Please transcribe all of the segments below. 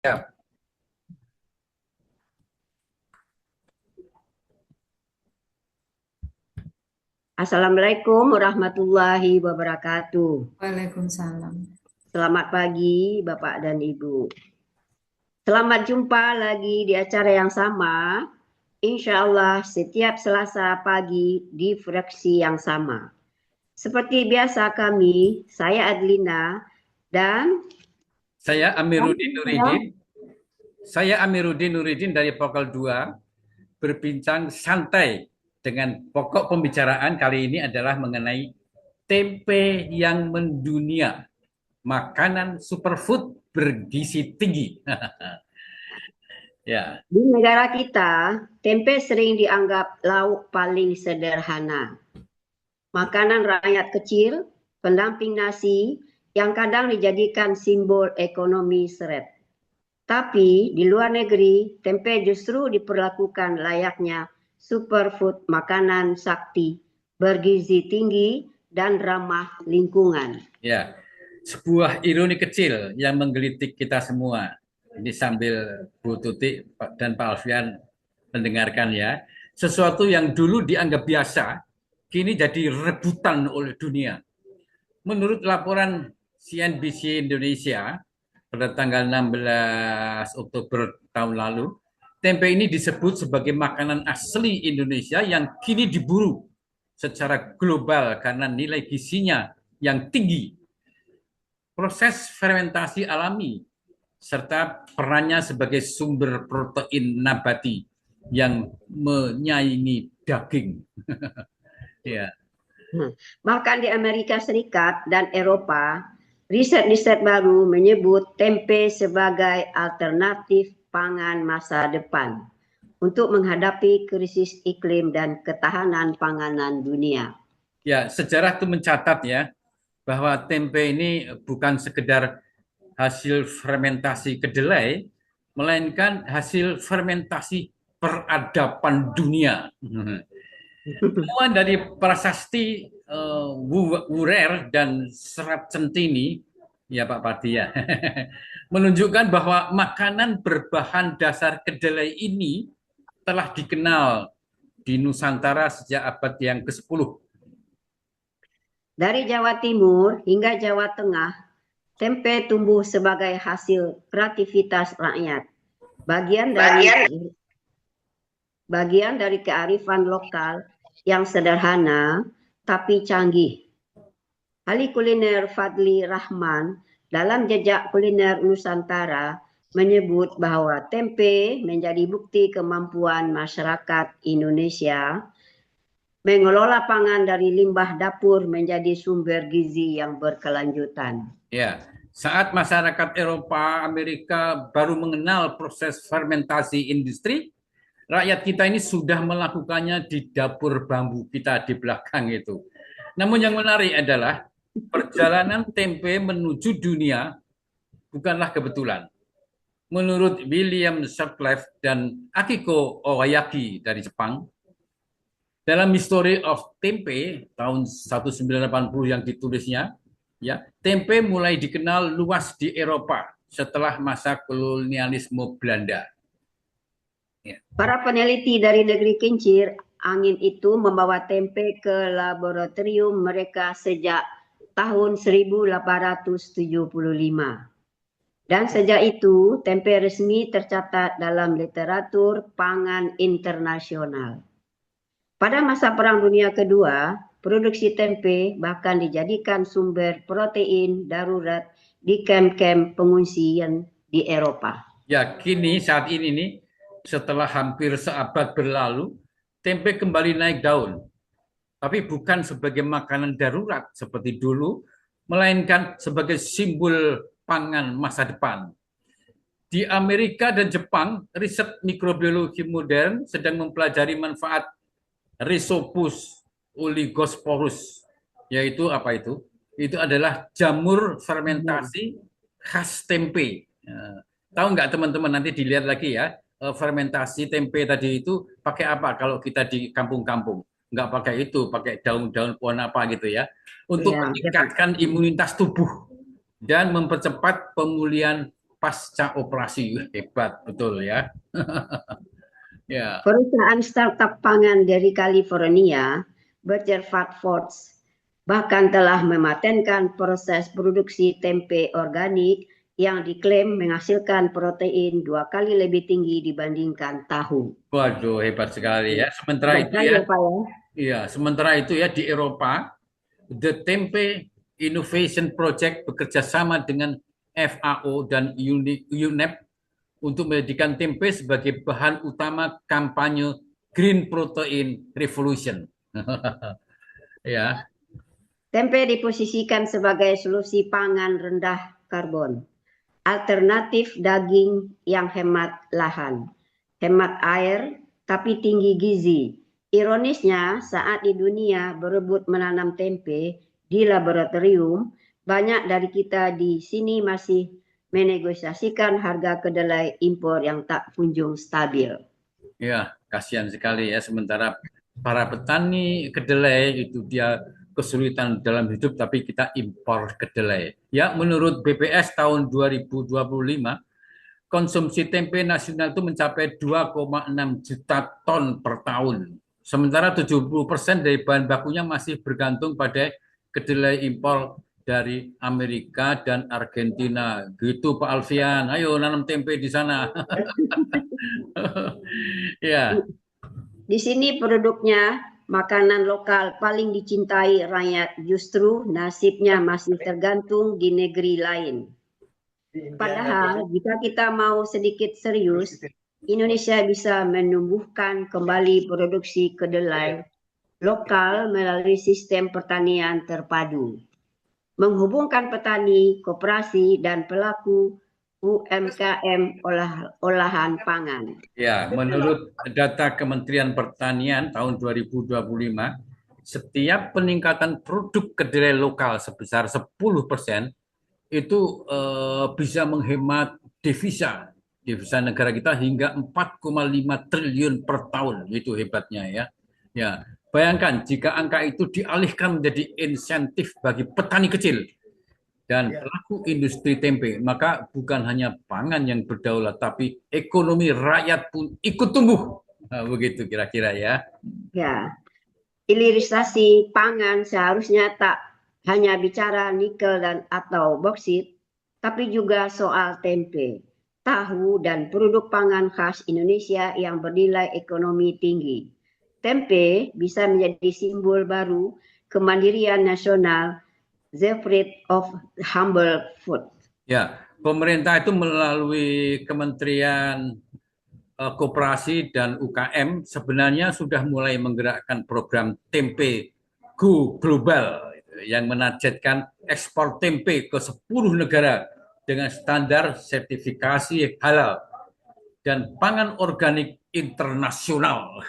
Ya, Assalamualaikum warahmatullahi wabarakatuh. Waalaikumsalam. Selamat pagi, Bapak dan Ibu. Selamat jumpa lagi di acara yang sama. Insya Allah setiap Selasa pagi di frekuensi yang sama. Seperti biasa kami, saya Adlina dan saya Amiruddin Nuridin. Saya Amiruddin Nuridin dari Pokal 2 berbincang santai dengan pokok pembicaraan kali ini adalah mengenai tempe yang mendunia, makanan superfood bergizi tinggi. Ya, di negara kita, tempe sering dianggap lauk paling sederhana. Makanan rakyat kecil, pendamping nasi, yang kadang dijadikan simbol ekonomi seret. Tapi di luar negeri, tempe justru diperlakukan layaknya superfood makanan sakti, bergizi tinggi dan ramah lingkungan. ya. Sebuah ironi kecil yang menggelitik kita semua. Ini sambil Bu Tuti dan Pak Alfian mendengarkan ya. Sesuatu yang dulu dianggap biasa, kini jadi rebutan oleh dunia. Menurut laporan CNBC Indonesia pada tanggal 16 Oktober tahun lalu, tempe ini disebut sebagai makanan asli Indonesia yang kini diburu secara global karena nilai gizinya yang tinggi, proses fermentasi alami, serta perannya sebagai sumber protein nabati yang menyaingi daging. Ya, Bahkan di Amerika Serikat dan Eropa, riset-riset baru menyebut tempe sebagai alternatif pangan masa depan untuk menghadapi krisis iklim dan ketahanan panganan dunia. ya, sejarah itu mencatat ya bahwa tempe ini bukan sekedar hasil fermentasi kedelai, melainkan hasil fermentasi peradaban dunia. Temuan dari prasasti Wurer dan Serat Centini, ya Pak Padi ya, menunjukkan bahwa makanan berbahan dasar kedelai ini telah dikenal di Nusantara sejak abad yang ke-10. Dari Jawa Timur hingga Jawa Tengah, tempe tumbuh sebagai hasil kreativitas rakyat, bagian dari bagian dari kearifan lokal yang sederhana tapi canggih. Ahli kuliner Fadli Rahman dalam Jejak Kuliner Nusantara menyebut bahwa tempe menjadi bukti kemampuan masyarakat Indonesia mengelola pangan dari limbah dapur menjadi sumber gizi yang berkelanjutan. Ya, saat masyarakat Eropa, Amerika baru mengenal proses fermentasi industri, rakyat kita ini sudah melakukannya di dapur bambu kita di belakang itu. Namun yang menarik adalah perjalanan tempe menuju dunia bukanlah kebetulan. Menurut William Shortleff dan Akiko Owayaki dari Jepang, dalam History of Tempe tahun 1980 yang ditulisnya, ya, tempe mulai dikenal luas di Eropa setelah masa kolonialisme Belanda. Ya. Para peneliti dari negeri kincir angin itu membawa tempe ke laboratorium mereka sejak tahun 1875. Dan sejak itu, tempe resmi tercatat dalam literatur pangan internasional. Pada masa Perang Dunia Kedua, produksi tempe bahkan dijadikan sumber protein darurat di kamp-kamp pengungsian di Eropa. Ya, kini saat ini nih, setelah hampir seabad berlalu, tempe kembali naik daun. Tapi bukan sebagai makanan darurat seperti dulu, melainkan sebagai simbol pangan masa depan. Di Amerika dan Jepang, riset mikrobiologi modern sedang mempelajari manfaat Rhizopus oligosporus, yaitu apa itu? Itu adalah jamur fermentasi khas tempe. Tahu nggak teman-teman, nanti dilihat lagi ya, fermentasi tempe tadi itu pakai apa kalau kita di kampung-kampung? Nggak pakai itu, pakai daun-daun pohon apa gitu ya, untuk Ya, meningkatkan imunitas tubuh dan mempercepat pemulihan pasca operasi. Hebat, betul ya. Ya, Perusahaan startup pangan dari California, Berkshire Foods, bahkan telah mematenkan proses produksi tempe organik yang diklaim menghasilkan protein 2 kali lebih tinggi dibandingkan tahu. waduh hebat sekali ya. Hebat sekali ya, Pak ya. Iya, sementara itu ya di Eropa, The Tempe Innovation Project bekerja sama dengan FAO dan UNEP untuk menjadikan tempe sebagai bahan utama kampanye Green Protein Revolution. Ya, Tempe diposisikan sebagai solusi pangan rendah karbon, alternatif daging yang hemat lahan, hemat air, tapi tinggi gizi. Ironisnya, saat di dunia berebut menanam tempe di laboratorium, banyak dari kita di sini masih menegosiasikan harga kedelai impor yang tak kunjung stabil. ya, kasihan sekali ya. Sementara para petani kedelai itu dia kesulitan dalam hidup, tapi kita impor kedelai. Ya, menurut BPS tahun 2025, konsumsi tempe nasional itu mencapai 2,6 juta ton per tahun. Sementara 70% dari bahan bakunya masih bergantung pada kedelai impor dari Amerika dan Argentina. Gitu Pak Alfian, ayo nanam tempe di sana. Ya, Di sini produknya makanan lokal paling dicintai rakyat, justru nasibnya masih tergantung di negeri lain. Padahal jika kita mau sedikit serius, Indonesia bisa menumbuhkan kembali produksi kedelai lokal melalui sistem pertanian terpadu, menghubungkan petani, koperasi, dan pelaku UMKM olahan pangan. ya, menurut data Kementerian Pertanian tahun 2025, setiap peningkatan produk kedelai lokal sebesar 10% itu bisa menghemat devisa devisa negara kita hingga 4,5 triliun per tahun. Itu hebatnya ya. Ya, bayangkan jika angka itu dialihkan menjadi insentif bagi petani kecil dan pelaku industri tempe, maka bukan hanya pangan yang berdaulat, tapi ekonomi rakyat pun ikut tumbuh. Nah, begitu kira-kira ya. Ya, hilirisasi pangan seharusnya tak hanya bicara nikel dan atau boksit, tapi juga soal tempe, tahu, dan produk pangan khas Indonesia yang bernilai ekonomi tinggi. Tempe bisa menjadi simbol baru kemandirian nasional, the fruit of humble food. Ya, pemerintah itu melalui Kementerian Koperasi dan UKM sebenarnya sudah mulai menggerakkan program Tempe Go Global yang menargetkan ekspor tempe ke 10 negara dengan standar sertifikasi halal dan pangan organik internasional.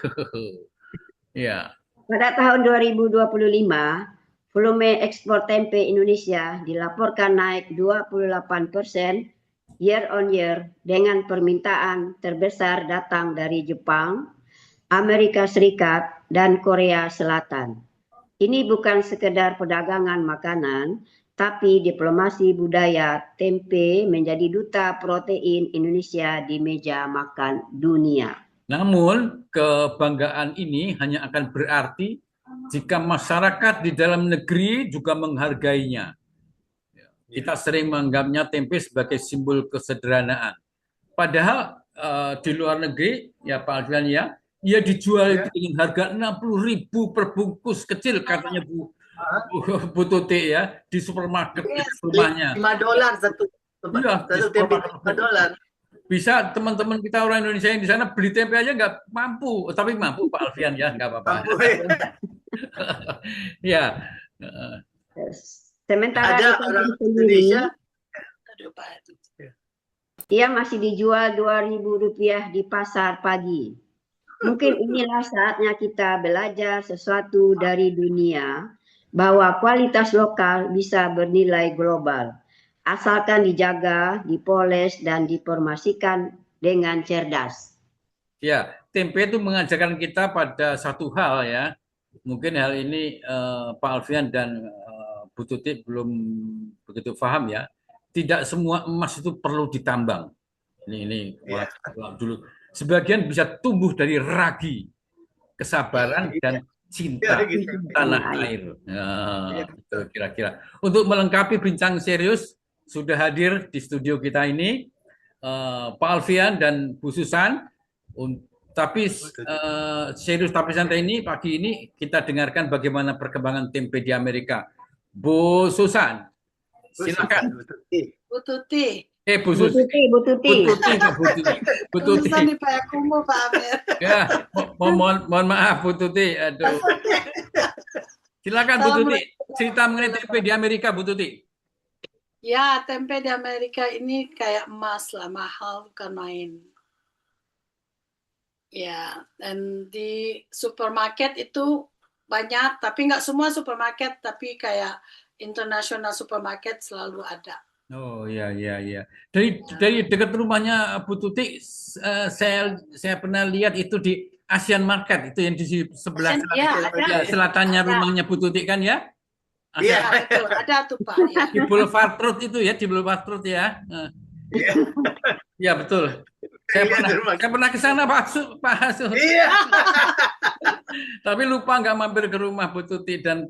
Ya, Pada tahun 2025, volume ekspor tempe Indonesia dilaporkan naik 28% year on year dengan permintaan terbesar datang dari Jepang, Amerika Serikat, dan Korea Selatan. Ini bukan sekedar perdagangan makanan, tapi diplomasi budaya. Tempe menjadi duta protein Indonesia di meja makan dunia. namun kebanggaan ini hanya akan berarti jika masyarakat di dalam negeri juga menghargainya. Kita sering menganggapnya tempe sebagai simbol kesederhanaan. Padahal di luar negeri, ya Pak Alfian ya, ia dijual itu dengan harga 60.000 per bungkus kecil katanya Bu Tuti ya di supermarket rumahnya. $5 satu Iya, di tempe supermarket. $5. Bisa teman-teman kita orang Indonesia yang di sana beli tempe aja nggak mampu, tapi mampu Pak Alfian ya, nggak apa-apa. Ya, Sementara Ada di orang sendiri, Indonesia ia masih dijual Rp2.000 di pasar pagi. Mungkin inilah saatnya kita belajar sesuatu dari dunia, bahwa kualitas lokal bisa bernilai global, asalkan dijaga, dipoles, dan dipromosikan dengan cerdas. ya, tempe itu mengajarkan kita pada satu hal ya. Mungkin hal ini Pak Alfian dan Bu Tuti belum begitu paham ya. tidak semua emas itu perlu ditambang. Ini Iya. dulu. Sebagian bisa tumbuh dari ragi, kesabaran Iya, dan cinta gitu. tanah Tanah air. air. Ya, Iya. itu kira-kira. Untuk melengkapi bincang serius sudah hadir di studio kita ini Pak Alfian dan Bu Susan. Tapi serius tapi santai ini pagi ini kita dengarkan bagaimana perkembangan tempe di Amerika. Bu Susan, silakan. Bu Tuti. Bu Bu Susi, Tuti, Bu Tuti. Bu Tuti, Bu Tuti. Tulisan di Payakumbuh, Pak Amir. Ya, mohon maaf Bu Tuti. Aduh. Silakan Bu Tuti, cerita mengenai tempe di Amerika, Bu Tuti. Ya, tempe di Amerika ini kayak emas lah, mahal bukan main. Ya, dan di supermarket itu banyak, tapi nggak semua supermarket, tapi kayak international supermarket selalu ada. Oh iya iya iya. Dari dekat rumahnya Bu Tuti, saya pernah lihat itu di Asian Market itu yang di sebelah selatannya rumahnya Bu Tuti kan ya? Iya, betul. Ada tuh Pak. Ya. Di Boulevard Road itu ya, di Boulevard Road ya. Iya betul. Saya pernah ke sana Pak Hasul. Iya. Tapi lupa nggak mampir ke rumah Bu Tuti dan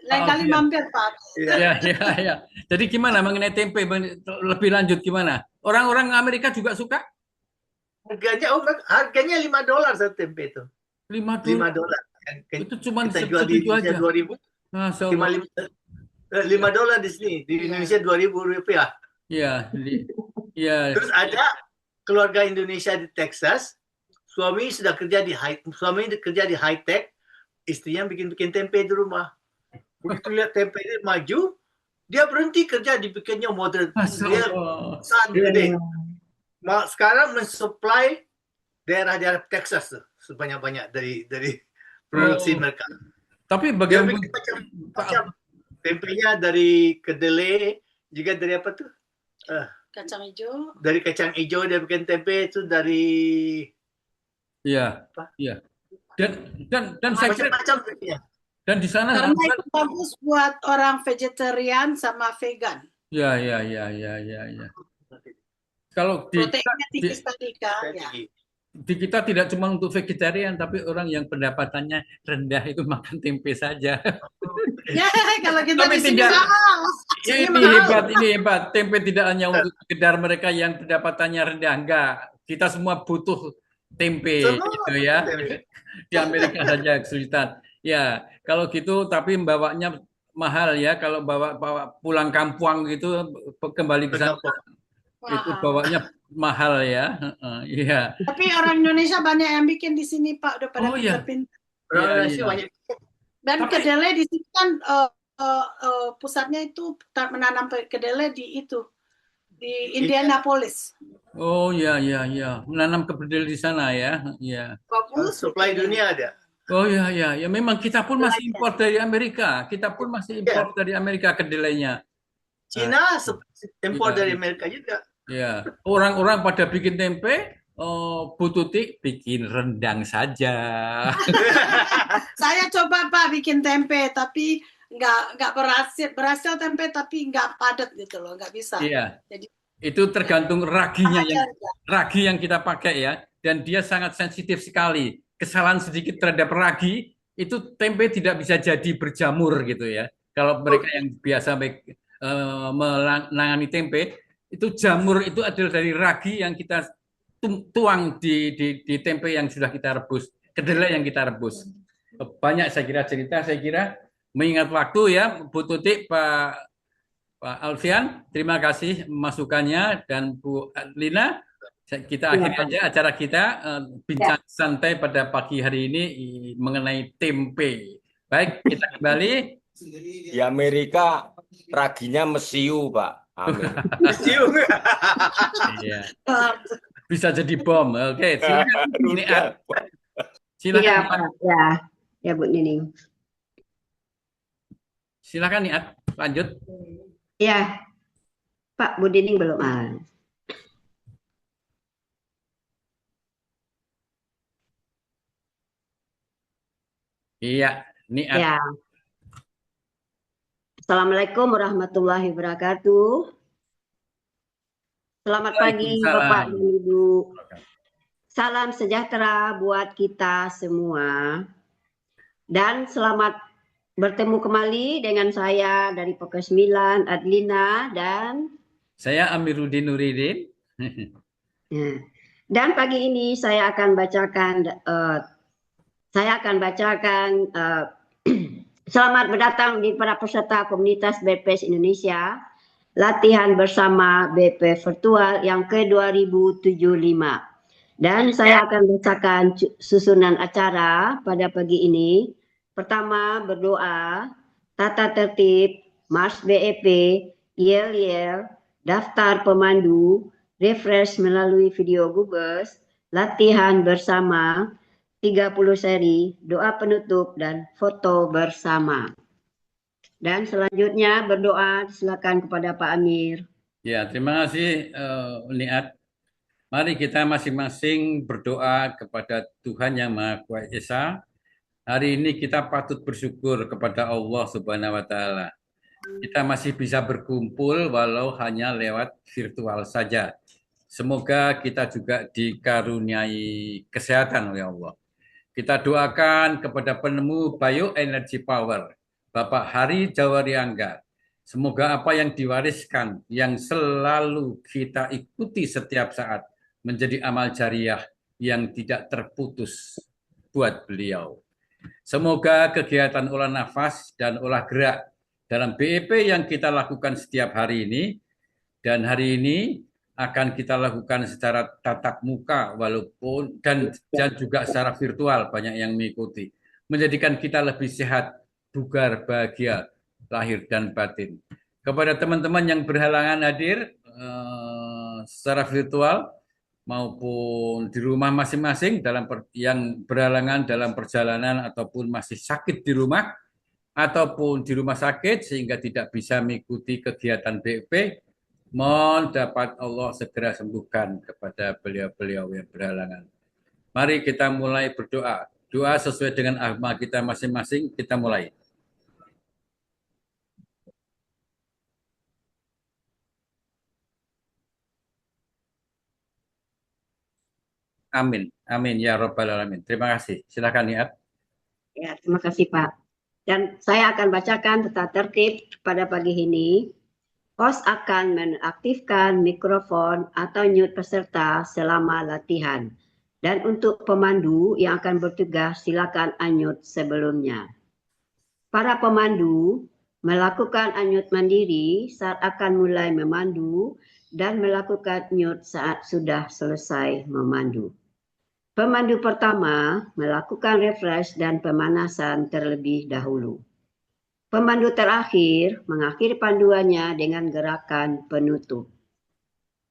lain kali mampir Pak. Ya. Jadi gimana mengenai tempe lebih lanjut gimana? Orang-orang Amerika juga suka? Harganya $5 satu tempe itu. $5. Itu cuma kita jual di Indonesia 2.000. Cuma $5 di sini, di Indonesia Rp2.000. Iya, Terus ada keluarga Indonesia di Texas, suami kerja di high tech, istrinya bikin tempe di rumah. Begitu lihat tempe ini maju, dia berhenti kerja dibikinnya modern. Dia sangat gede. Sekarang mensuplai daerah-daerah Texas sebanyak-banyak dari produksi mereka. Tapi bagaimana tempenya dari kedelai, juga dari apa tuh? Kacang hijau. Dari kacang hijau dia bikin tempe itu dari Iya. Dan saya kira dan di sana karena itu bagus buat orang vegetarian sama vegan. Ya. Kalau proteinnya tinggi sekali kan. Di kita tidak cuma untuk vegetarian, tapi orang yang pendapatannya rendah itu makan tempe saja. Ya, kalau kita tapi di sini ini hebat. Tempe tidak hanya untuk sekedar mereka yang pendapatannya rendah, enggak. Kita semua butuh tempe gitu ya. Di Amerika saja kesulitan. Ya, kalau gitu tapi membawanya mahal ya. Kalau bawa pulang kampung gitu kembali ke sana itu bawanya mahal ya. Iya. Tapi orang Indonesia banyak yang bikin di sini Pak, udah pada pintar-pintar. Iya. Dan kedelai di sini kan pusatnya itu menanam kedelai di Indianapolis. Oh ya, menanam kedelai di sana ya. Iya. Supply dunia ada. Oh ya, memang kita pun masih impor dari Amerika. Dari Amerika kedelainya. Cina impor dari Amerika juga. Ya, orang-orang pada bikin tempe, Bu Tuti bikin rendang saja. Saya coba Pak bikin tempe, tapi nggak berhasil tempe, tapi nggak padat gitu loh, nggak bisa. Iya. Jadi itu tergantung raginya ragi yang kita pakai ya, dan dia sangat sensitif sekali. Kesalahan sedikit terhadap ragi itu tempe tidak bisa jadi berjamur gitu ya. Kalau mereka yang biasa menangani tempe, itu jamur itu adalah dari ragi yang kita tuang di tempe yang sudah kita rebus, kedelai yang kita rebus. Banyak saya kira mengingat waktu ya, Bu Tuti, Pak Alfian, terima kasih masukannya, dan Bu Lina, kita akhiri aja acara kita bincang santai pada pagi hari ini mengenai tempe. Baik, kita kembali. Di Amerika raginya mesiu, Pak. Mesiu. Iya. Bisa jadi bom. Oke, silakan Niat. Silakan. Iya, Pak. Ya, Bu Nining. Silakan Niat, lanjut. Ya, Pak, Bu Nining belum. Iya, Niat. Ya. Assalamualaikum warahmatullahi wabarakatuh. Selamat pagi Bapak dan Ibu. Salam sejahtera buat kita semua. Dan selamat bertemu kembali dengan saya dari Pokes 9, Adlina, dan saya Amiruddin Nuridin. Dan pagi ini saya akan bacakan selamat berdatang di para peserta komunitas BPS Indonesia, latihan bersama BP virtual yang ke-2075. Dan saya akan bacakan susunan acara pada pagi ini. Pertama, berdoa, tata tertib, Mars BEP, yel-yel, daftar pemandu, refresh melalui video Google, latihan bersama, 30 seri, doa penutup, dan foto bersama. Dan selanjutnya berdoa, silakan kepada Pak Amir. Ya, terima kasih Niat. Mari kita masing-masing berdoa kepada Tuhan Yang Maha Kuasa. Hari ini kita patut bersyukur kepada Allah Subhanahu wa Ta'ala. Kita masih bisa berkumpul walau hanya lewat virtual saja. Semoga kita juga dikaruniai kesehatan oleh Allah. Kita doakan kepada penemu bioenergy power, Bapak Hari Jawari Angga. Semoga apa yang diwariskan, yang selalu kita ikuti setiap saat, menjadi amal jariah yang tidak terputus buat beliau. Semoga kegiatan olah nafas dan olah gerak dalam BEP yang kita lakukan setiap hari ini, dan hari ini akan kita lakukan secara tatap muka walaupun dan juga secara virtual, banyak yang mengikuti, menjadikan kita lebih sehat, bugar, bahagia, lahir dan batin. Kepada teman-teman yang berhalangan hadir secara virtual maupun di rumah masing-masing, yang berhalangan dalam perjalanan ataupun masih sakit di rumah ataupun di rumah sakit sehingga tidak bisa mengikuti kegiatan BEP, mohon dapat Allah segera sembuhkan kepada beliau-beliau yang berhalangan. Mari kita mulai berdoa. Doa sesuai dengan agama kita masing-masing, kita mulai. Amin. Amin ya Rabbal Alamin. Terima kasih. Silakan Niat. Ya, terima kasih Pak. Dan saya akan bacakan tata tertib pada pagi ini. Host akan menaktifkan mikrofon atau mute peserta selama latihan. Dan untuk pemandu yang akan bertugas, silakan unmute sebelumnya. Para pemandu melakukan unmute mandiri saat akan mulai memandu dan melakukan mute saat sudah selesai memandu. Pemandu pertama melakukan refresh dan pemanasan terlebih dahulu. Pemandu terakhir mengakhiri panduannya dengan gerakan penutup.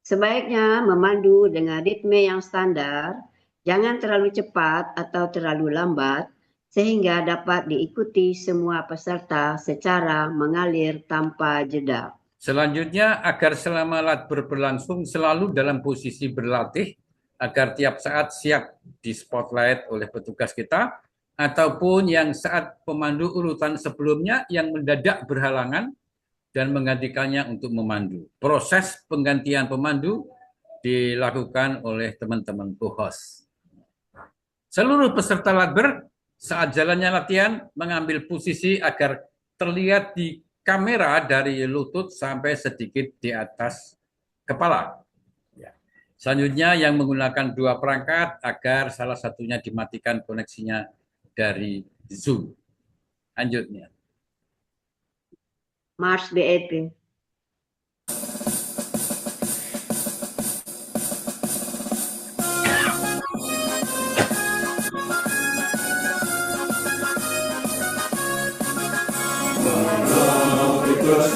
Sebaiknya memandu dengan ritme yang standar, jangan terlalu cepat atau terlalu lambat, sehingga dapat diikuti semua peserta secara mengalir tanpa jeda. Selanjutnya, agar selama latber berlangsung selalu dalam posisi berlatih, agar tiap saat siap di spotlight oleh petugas kita, ataupun yang saat pemandu urutan sebelumnya yang mendadak berhalangan dan menggantikannya untuk memandu. Proses penggantian pemandu dilakukan oleh teman-teman co-host. Seluruh peserta latber saat jalannya latihan mengambil posisi agar terlihat di kamera dari lutut sampai sedikit di atas kepala. Selanjutnya yang menggunakan dua perangkat agar salah satunya dimatikan koneksinya dari Zoom. Lanjutnya. Mars BEP.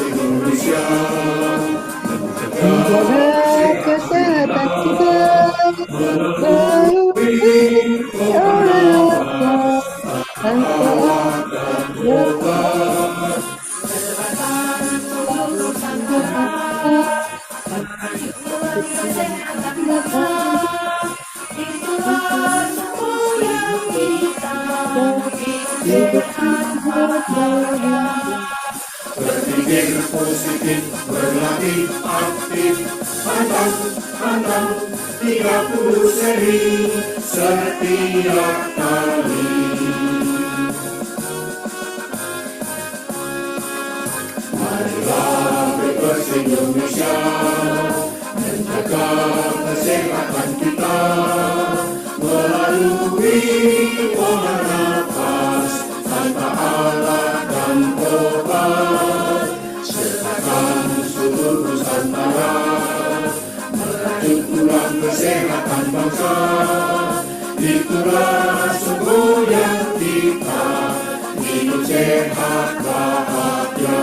Indonesia menjaga kesehatan kita melalui olahraga tanpa lupa. Berpikir positif, berlatih aktif, Pantang 30 seri setiap kali. Marilah Bebas Indonesia menjaga kesehatan kita melalui pola nafas tanpa alat dan obat, sertakan seluruh Nusantara merajut tulang kesehatan bangsa. Itulah semboyan kita, hidup sehat bahagia,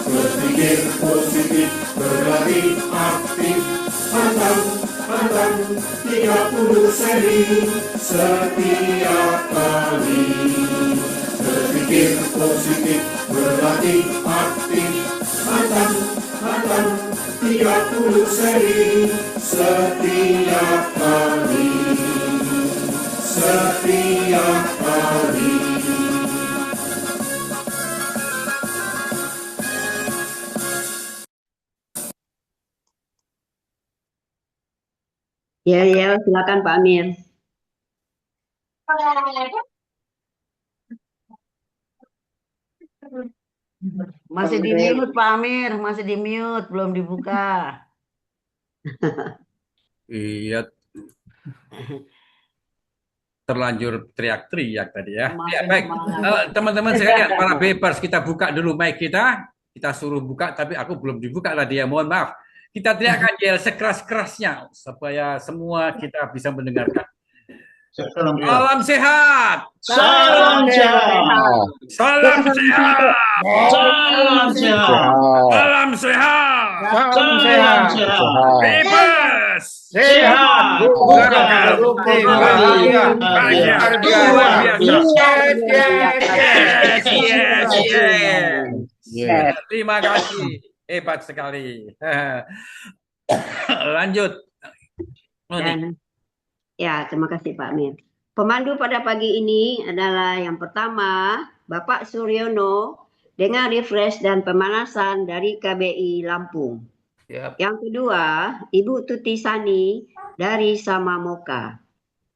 berpikir positif, berlari aktif, pantang 30 seri setiap kali. Berpikir positif, berlatih aktif, pantang 30 seri setiap kali. Setiap kali. Ya, silakan Pak Amir. Masih di mute Pak Amir, masih di mute, belum dibuka. Iya, terlanjur teriak-teriak tadi ya. Ya, Makin baik. semangat. Teman-teman sekalian, para bebas, kita buka dulu mic kita suruh buka, tapi aku belum dibuka tadi ya, mohon maaf. Kita teriakkan yel sekeras-kerasnya supaya semua kita bisa mendengarkan. Salam sehat. Salam sehat. Salam sehat. Salam sehat. Salam sehat. Salam sehat. Bebas. Sehat. Bukan. Bahagia. Luar biasa. Yes. Terima kasih. Hebat sekali. Lanjut. Dan ya, terima kasih Pak Amir. Pemandu pada pagi ini adalah yang pertama Bapak Suryono dengan refresh dan pemanasan dari KBI Lampung. Siap. Yang kedua, Ibu Tuti Sani dari Samamoka.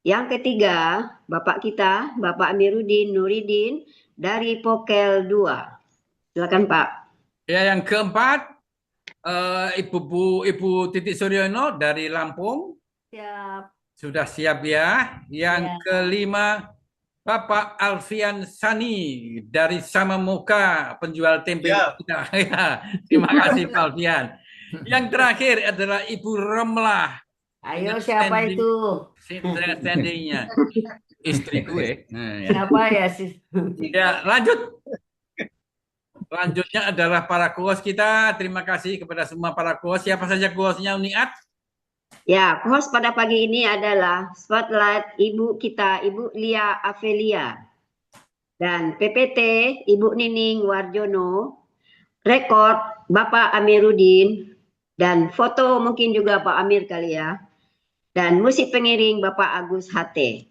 Yang ketiga, Bapak kita, Bapak Amiruddin Nuridin dari Pokel 2. Silakan Pak. Ya, yang keempat, Ibu Titik Suryono dari Lampung. Siap. Sudah siap ya. Yang Ya. kelima, Bapak Alfian Sani dari Samamoka, penjual tempe Siap. kita. Ya, terima kasih Pak Alfian. Yang terakhir adalah Ibu Romlah. Ayo Dengan siapa standing- itu? Standingnya. Istri gue. Nah, ya. Siapa ya sih? Ya, lanjut. Selanjutnya adalah para host kita. Terima kasih kepada semua para host. Siapa saja hostnya Uniat? Ya, host pada pagi ini adalah Spotlight Ibu kita, Ibu Lia Avelia. Dan PPT Ibu Nining Warjono. Rekod Bapak Amiruddin. Dan foto mungkin juga Pak Amir kali ya. Dan musik pengiring Bapak Agus HT.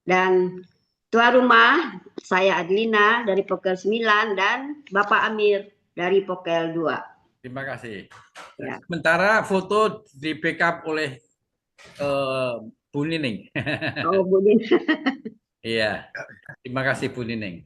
Dan tuan rumah saya Adlina dari Pokel 9 dan Bapak Amir dari Pokel 2. Terima kasih. Ya. Sementara foto di backup oleh Bu Nining. Oh, Bu Din. Iya. Terima kasih Bu Nining.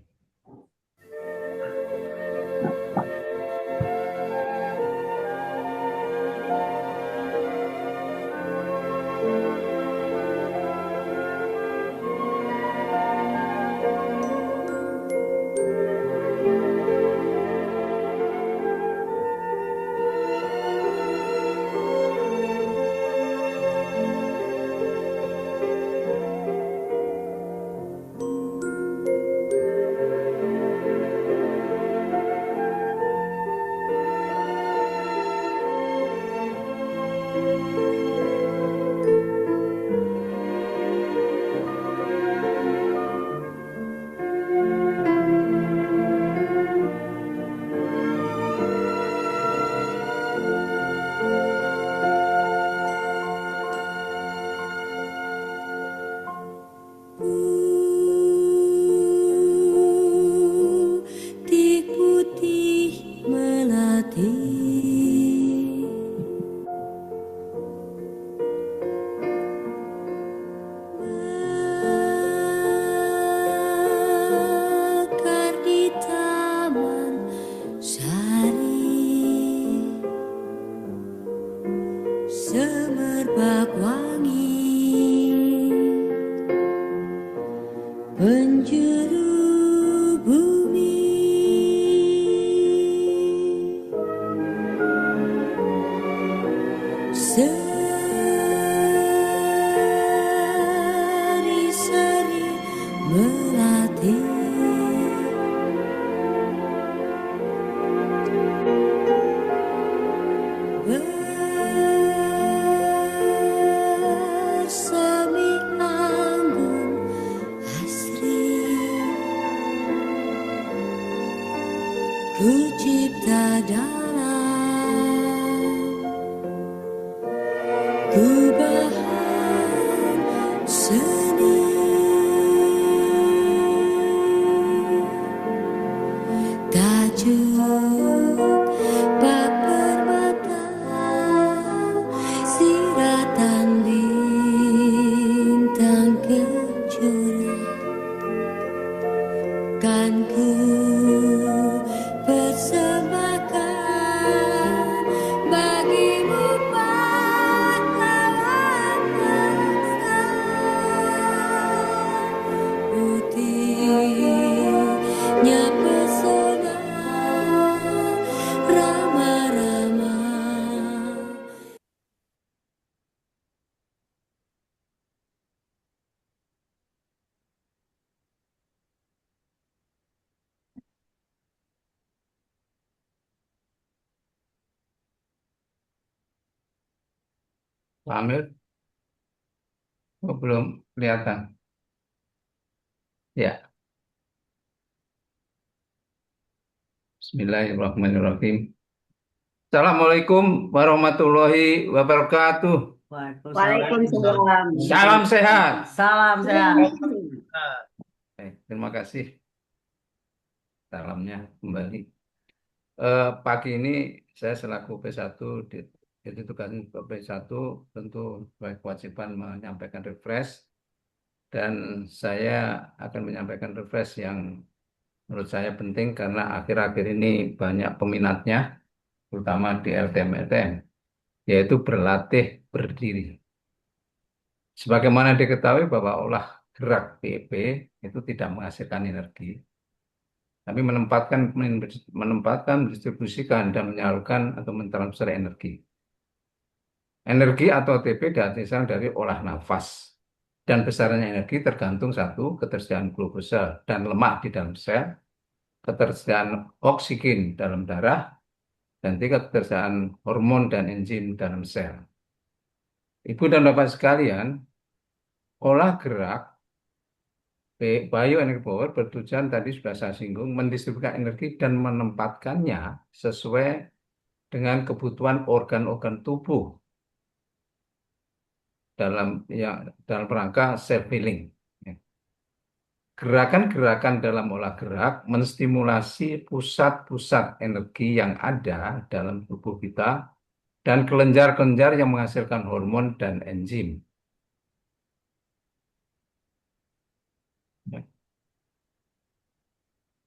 merbak wangi penjuru bumi seri-seri melatih bersemi anggun asri ku cipta dalam gubahan seni tajuk bak permata siratan bintang kejora kan ku persembahkan bagimu pahlawan bangsa putihnya pesona rama-rama. Pak Amir, belum kelihatan. Ya, Bismillahirrahmanirrahim. Assalamualaikum warahmatullahi wabarakatuh. Waalaikumsalam. Salam sehat. Salam sehat. Terima kasih. Salamnya kembali. Pagi ini saya selaku P1 jadi tugasnya P1 tentu kewajiban menyampaikan refresh dan saya akan menyampaikan refresh yang menurut saya penting karena akhir-akhir ini banyak peminatnya terutama di LTM-LTM yaitu berlatih berdiri. Sebagaimana diketahui bahwa olah gerak PEP itu tidak menghasilkan energi, tapi menempatkan, mendistribusikan dan menyalurkan atau mentransfer energi. Energi atau ATP dihasilkan dari olah nafas. Dan besarannya energi tergantung satu, ketersediaan glukosa dan lemak di dalam sel, ketersediaan oksigen dalam darah, dan tiga, ketersediaan hormon dan enzim dalam sel. Ibu dan Bapak sekalian, olah gerak bioenergy power bertujuan tadi sudah saya singgung mendistribusikan energi dan menempatkannya sesuai dengan kebutuhan organ-organ tubuh dalam rangka self healing. Gerakan-gerakan dalam olah gerak menstimulasi pusat-pusat energi yang ada dalam tubuh kita dan kelenjar-kelenjar yang menghasilkan hormon dan enzim.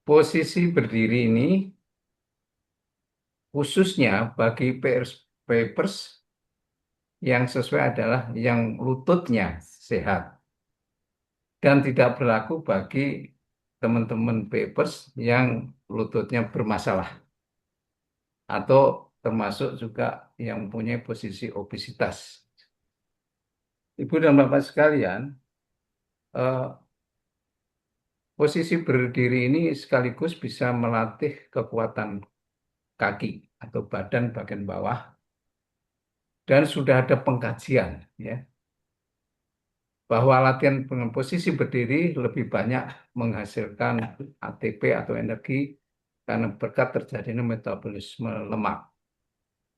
Posisi berdiri ini khususnya bagi papers yang sesuai adalah yang lututnya sehat dan tidak berlaku bagi teman-teman papers yang lututnya bermasalah atau termasuk juga yang mempunyai posisi obesitas. Ibu dan Bapak sekalian, posisi berdiri ini sekaligus bisa melatih kekuatan kaki atau badan bagian bawah dan sudah ada pengkajian ya bahwa latihan dengan posisi berdiri lebih banyak menghasilkan ATP atau energi karena berkat terjadinya metabolisme lemak.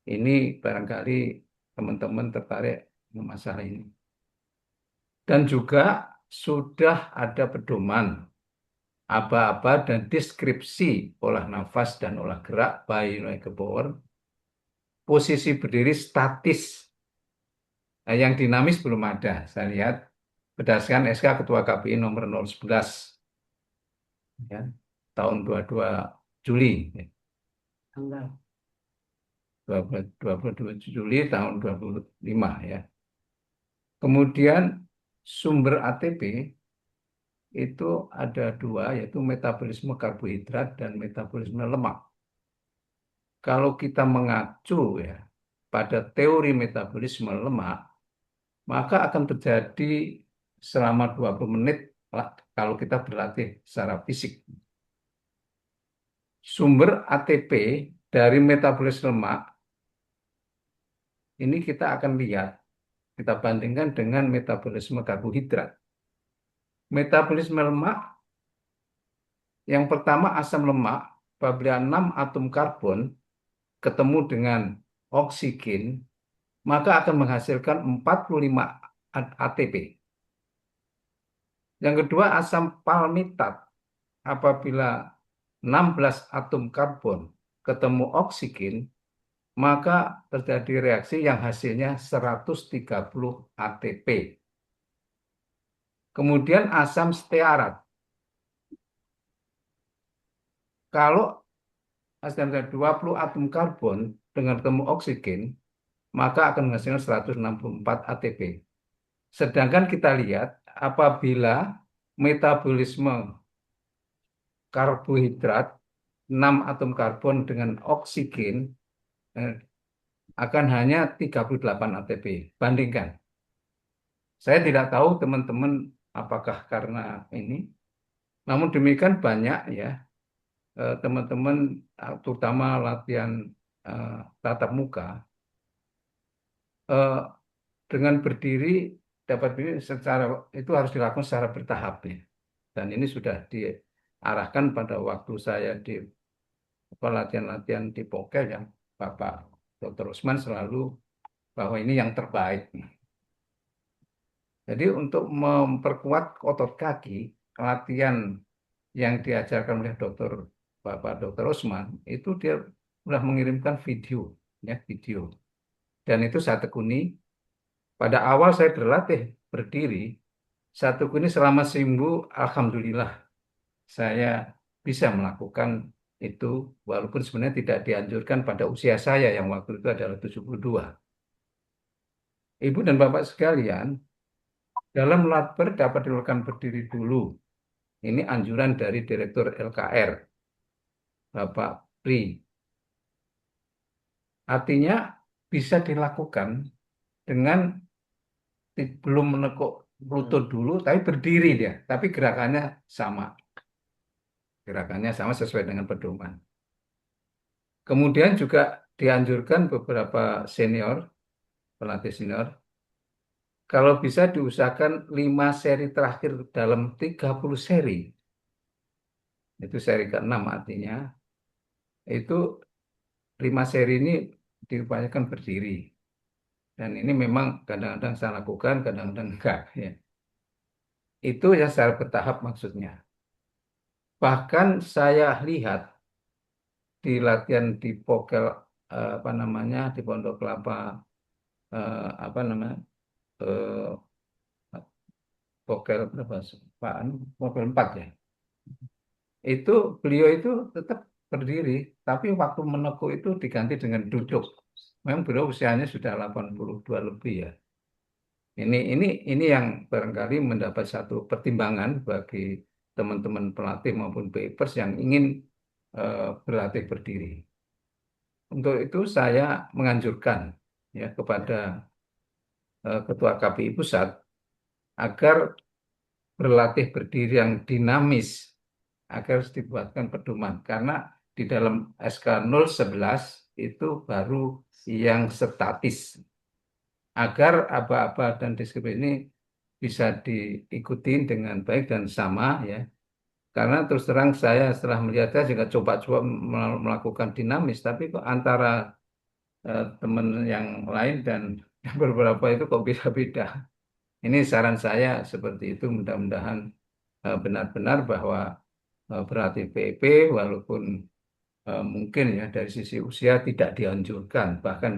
Ini barangkali teman-teman tertarik dengan masalah ini. Dan juga sudah ada pedoman aba-aba dan deskripsi olah nafas dan olah gerak bioenergy power. Posisi berdiri statis. Nah, yang dinamis belum ada, saya lihat berdasarkan SK Ketua KPI nomor 011 ya, tahun 22 Juli. Tanggal 22 Juli tahun 25 ya. Kemudian sumber ATP itu ada dua, yaitu metabolisme karbohidrat dan metabolisme lemak. Kalau kita mengacu ya pada teori metabolisme lemak, maka akan terjadi selama 20 menit kalau kita berlatih secara fisik. Sumber ATP dari metabolisme lemak ini kita akan lihat, kita bandingkan dengan metabolisme karbohidrat. Metabolisme lemak, yang pertama asam lemak, apabila 6 atom karbon ketemu dengan oksigen, maka akan menghasilkan 45 ATP. Yang kedua asam palmitat, apabila 16 atom karbon ketemu oksigen, maka terjadi reaksi yang hasilnya 130 ATP. Kemudian asam stearat. Kalau asam 20 atom karbon dengan ketemu oksigen, maka akan menghasilkan 164 ATP. Sedangkan kita lihat apabila metabolisme karbohidrat 6 atom karbon dengan oksigen akan hanya 38 ATP. Bandingkan. Saya tidak tahu teman-teman apakah karena ini. Namun demikian banyak ya teman-teman terutama latihan tatap muka dengan berdiri dapat berdiri secara itu harus dilakukan secara bertahap ya. Dan ini sudah diarahkan pada waktu saya di latihan-latihan di Pokel yang Bapak Dr. Usman selalu bahwa ini yang terbaik. Jadi untuk memperkuat otot kaki, latihan yang diajarkan oleh Bapak Dr. Usman itu dia sudah mengirimkan video, ya video. Dan itu saya tekuni. Pada awal saya berlatih berdiri, saya tekuni selama seminggu, alhamdulillah saya bisa melakukan itu walaupun sebenarnya tidak dianjurkan pada usia saya yang waktu itu adalah 72. Ibu dan Bapak sekalian, dalam latber dapat dilakukan berdiri dulu. Ini anjuran dari Direktur LKR, Bapak Pri. Artinya bisa dilakukan dengan belum menekuk lutut dulu, tapi berdiri dia. Tapi gerakannya sama. Gerakannya sama sesuai dengan pedoman. Kemudian juga dianjurkan beberapa senior, pelatih senior, kalau bisa diusahakan 5 seri terakhir dalam 30 seri. Itu seri ke-6 artinya. Itu 5 seri ini diupayakan berdiri. Dan ini memang kadang-kadang saya lakukan, kadang-kadang enggak. Ya. Itu ya secara bertahap maksudnya. Bahkan saya lihat di latihan di Pokel di Pondok Kelapa Pokel berapa? Pokel 4 ya. Itu beliau itu tetap berdiri, tapi waktu menekuk itu diganti dengan duduk. Memang beliau usianya sudah 82 lebih ya. Ini yang barangkali mendapat satu pertimbangan bagi teman-teman pelatih maupun papers yang ingin berlatih berdiri. Untuk itu saya menganjurkan ya kepada Ketua KPI Pusat agar berlatih berdiri yang dinamis agar dibuatkan pedoman karena di dalam SK 011 itu baru yang statis agar aba-aba dan deskripsi ini bisa diikuti dengan baik dan sama ya. Karena terus terang saya setelah melihat saya juga coba-coba melakukan dinamis, tapi kok antara teman yang lain dan beberapa itu kok beda-beda. Ini saran saya seperti itu, mudah-mudahan benar-benar bahwa berlatih PEP walaupun mungkin ya dari sisi usia tidak dianjurkan. Bahkan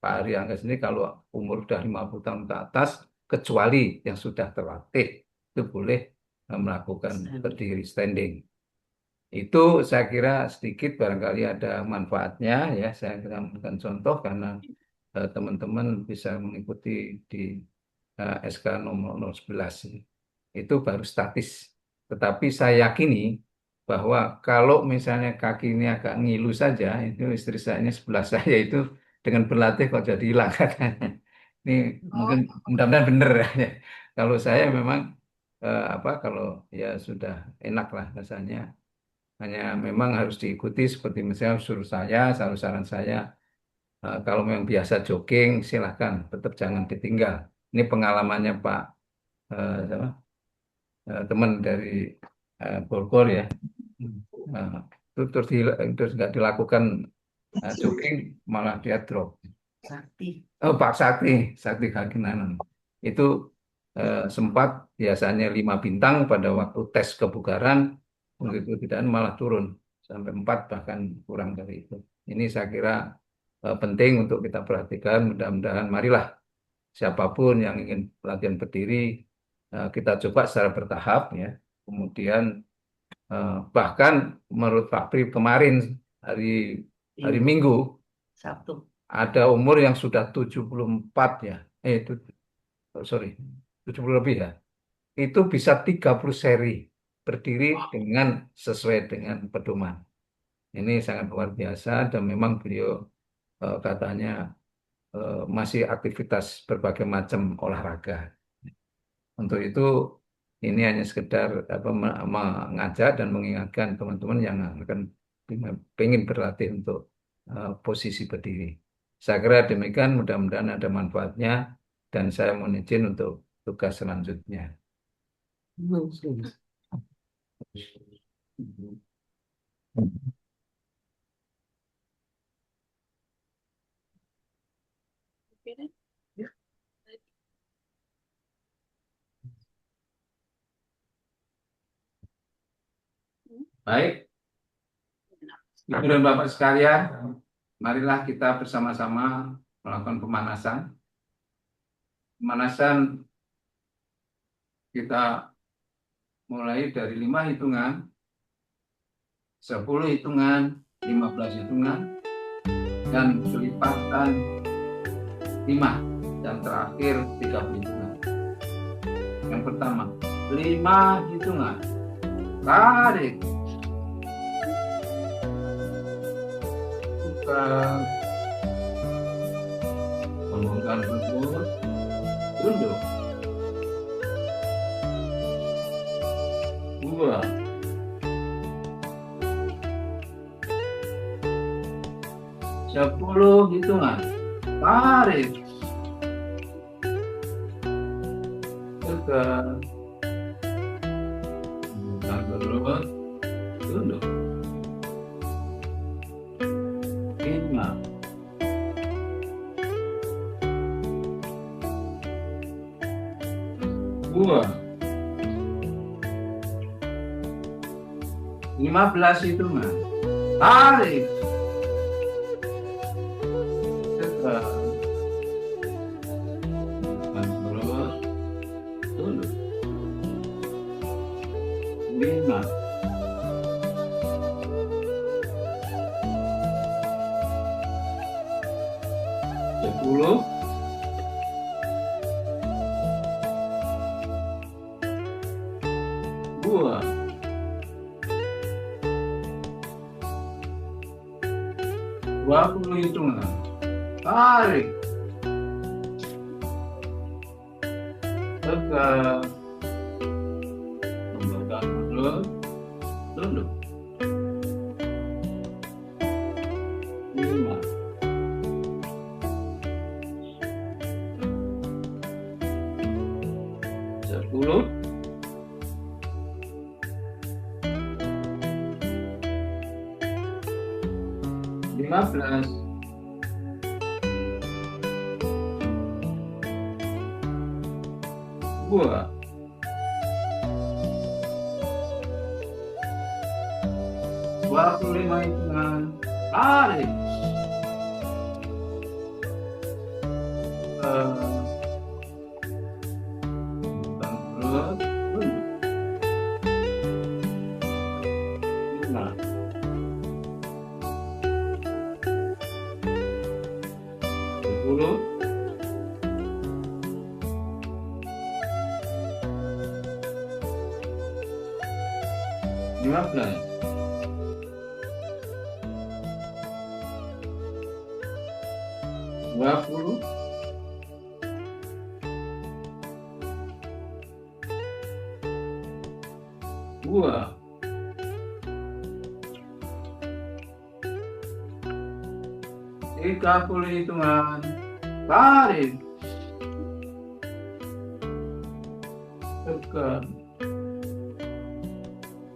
Pak Ariangga sendiri kalau umur sudah 50 tahun ke atas, kecuali yang sudah terlatih, itu boleh melakukan berdiri standing. Itu saya kira sedikit barangkali ada manfaatnya ya. Saya kira memberikan contoh karena teman-teman bisa mengikuti di SK nomor 011 itu baru statis. Tetapi saya yakini bahwa kalau misalnya kaki ini agak ngilu saja, itu istri saya ini sebelah saya itu dengan berlatih kok jadi hilang katanya. Ini mungkin mudah-mudahan benar ya. Kalau saya memang kalau ya sudah enak lah rasanya. Hanya memang harus diikuti seperti misalnya selalu saran saya, kalau memang biasa jogging silahkan, tetap jangan ditinggal. Ini pengalamannya Pak teman dari Bogor ya. Terus nggak dilakukan jogging malah dia drop. Pak Sakti kaki nanan itu sempat biasanya 5 bintang pada waktu tes kebugaran, begitu tidak malah turun sampai 4 bahkan kurang dari itu. Ini saya kira penting untuk kita perhatikan. Mudah-mudahan marilah siapapun yang ingin latihan berdiri kita coba secara bertahap ya. Kemudian bahkan menurut Pak Pri kemarin hari Minggu Sabtu. ada umur yang sudah 74 ya. 70 lebih ya. Itu bisa 30 seri berdiri dengan sesuai dengan pedoman. Ini sangat luar biasa dan memang beliau katanya masih aktivitas berbagai macam olahraga. Untuk itu ini hanya sekedar mengajak dan mengingatkan teman-teman yang akan ingin berlatih untuk posisi berdiri. Saya kira demikian, mudah-mudahan ada manfaatnya dan saya mohon izin untuk tugas selanjutnya. Baik, Ibu dan Bapak sekalian, marilah kita bersama-sama melakukan pemanasan. Pemanasan kita mulai dari 5 hitungan, 10 hitungan, 15 hitungan, dan kelipatan 5, dan terakhir 30 hitungan. Yang pertama, 5 hitungan. Tarik. Bangunkan perut, tunduk. 2. Sepuluh hitungan. Tarik. Tegak. Bangunkan perut, tunduk. 5. 2. 15 hitungan. Tarik. Tegak. Terus tunduk. 5. 10. 2. 20 hitungan. Tarik. Tegak. Lembutkan perut. Tunduk. 5. 10. 15. 2. 25 hitungan. Tarik. Lembutkan perut. Tunduk. 5. 10. 15, 20, 2, 30 hitungan, tarik, tekan,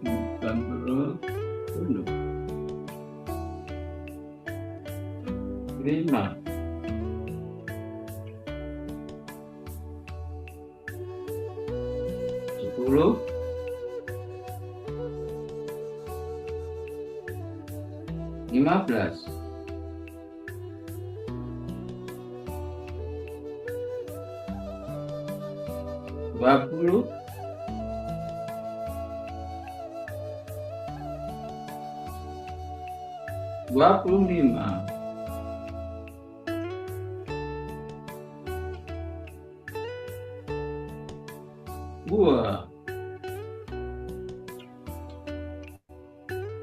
tekan terus, tunduk, 5, 10, 15, 20, 25, 2,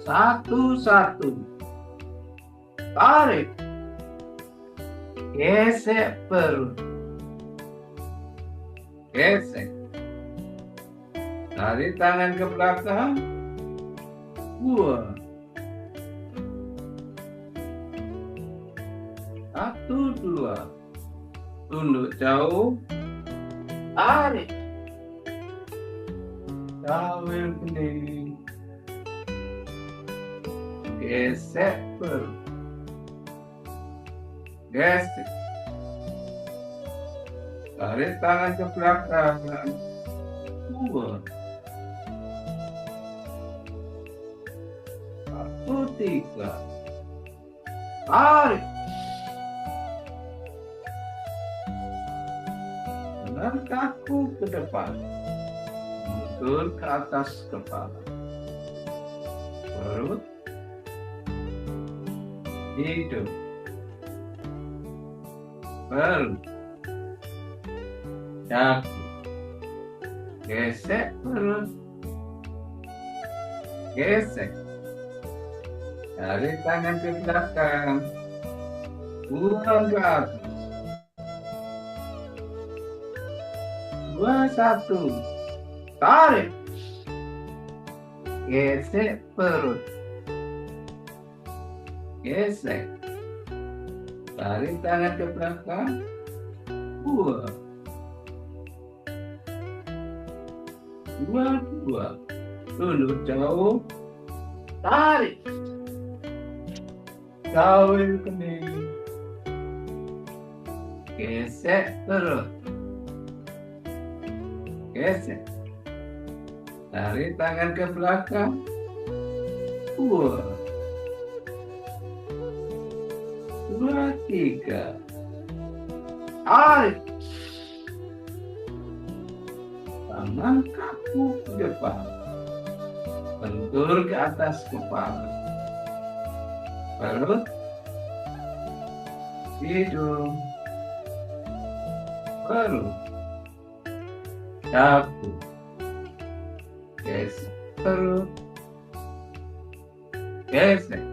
1, tarik, gesek perut, gesek, tarik tangan ke belakang, 2, 1, 2, tunduk jauh, tarik, tawel kening, gesek perut, gesek, tarik tangan ke belakang, 2, 1, 3, tarik, dengan kaku ke depan, mundur ke atas kepala, perut, hidung, perut, dagu, gesek perut, gesek, tarik tangan ke belakang, buang ke atas, 2, 1, tarik, gesek perut, gesek, tarik tangan ke belakang, 2, 2, tunduk jauh, tarik, tawel kening, gesek perut, gesek, tarik tangan ke belakang, 2, 3, tarik, tangan kaku ke depan, bentur ke atas kepala, perut, hidung, perut, dagu, gesek perut, gesek,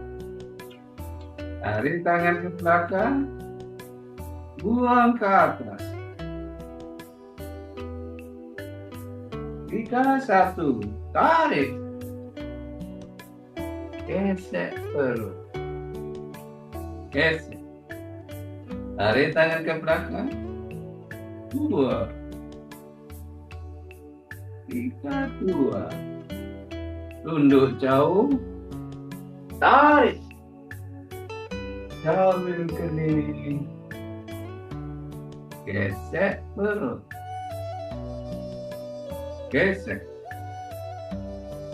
tarik tangan ke belakang, buang ke atas, 3, 1, tarik, gesek perut, gesek, tarik tangan ke belakang, 2, 3, 2, tunduk jauh, tarik, tawel kening, gesek perut, gesek,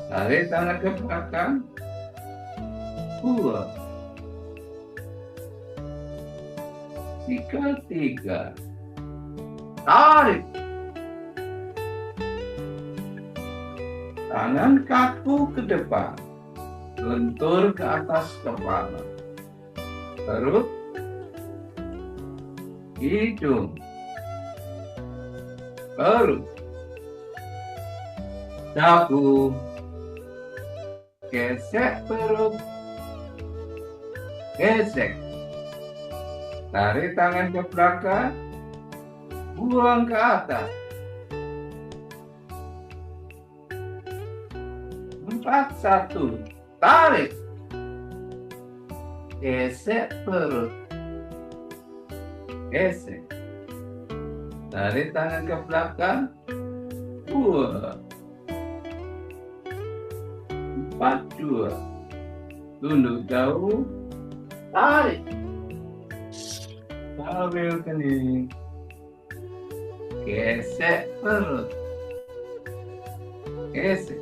tarik tangan ke belakang, 2, 3, tarik, tangan kaku ke depan, lentur ke atas kepala, perut, hidung, perut, dagu, Gesek perut. Gesek. Tarik tangan ke belakang. Buang ke atas. 4, 1. Tarik. Gesek perut. Gesek. Tarik tangan ke belakang. Buang. 4, 2. Tunduk jauh. Tarik. Sambil kening. Gesek perut. Gesek.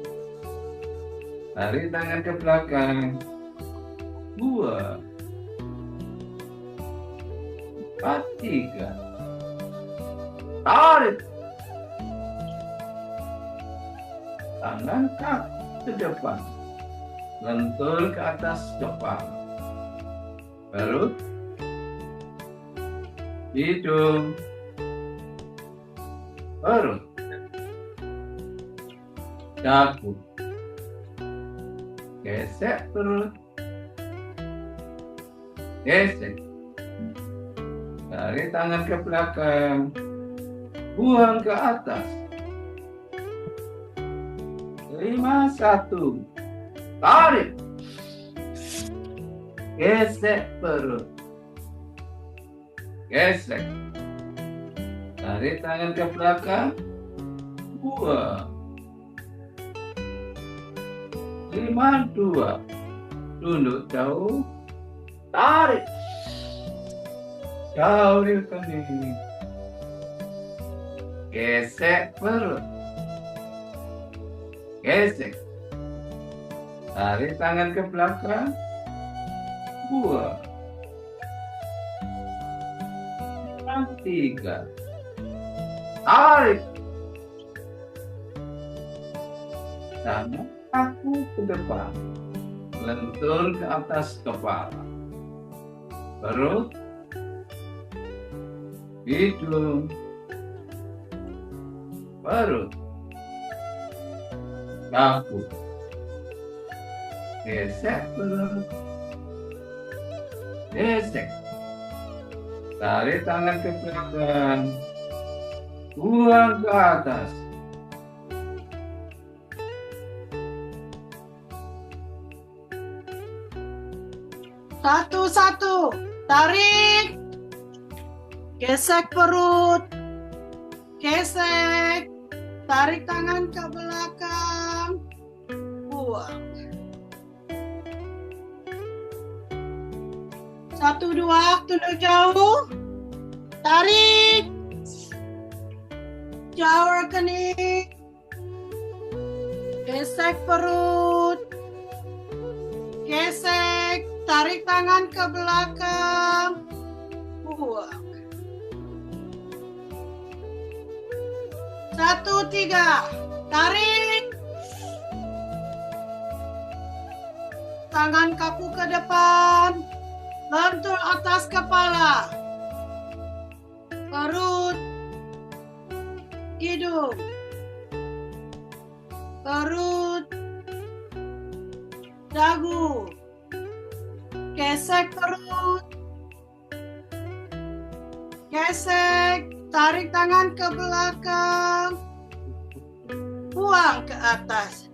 Tarik tangan ke belakang. Buang. 4, 3. Tarik. Tangan kaki ke depan. Lentur ke atas kepala. Perut. Hidung. Perut. Dagu. Gesek perut. Gesek. Tarik tangan ke belakang. Buang ke atas. 5, 1. Tarik. Gesek perut. Gesek. Tarik tangan ke belakang. Buang. 5, 2. Tunduk jauh. Tarik. Jauh kening. Gesek perut. Gesek. Tarik tangan ke belakang. Buang. 3. Tarik. Tangan kaku ke depan. Lentur ke atas kepala. Perut. Hidung. Perut. Dagu. Gesek perut. Gesek. Tarik tangan ke belakang. Buang ke atas. Satu-satu. Tarik. Gesek perut. Gesek. Tarik tangan ke belakang. Buang. 1, 2. Tunduk jauh. Tarik. Jauh rekening. Gesek perut. Gesek. Tarik tangan ke belakang. Buang. 1, 3. Tarik. Tangan kaku ke depan. Lentur atas kepala. Perut. Hidung. Perut. Dagu. Gesek perut. Gesek. Tarik tangan ke belakang. Buang ke atas.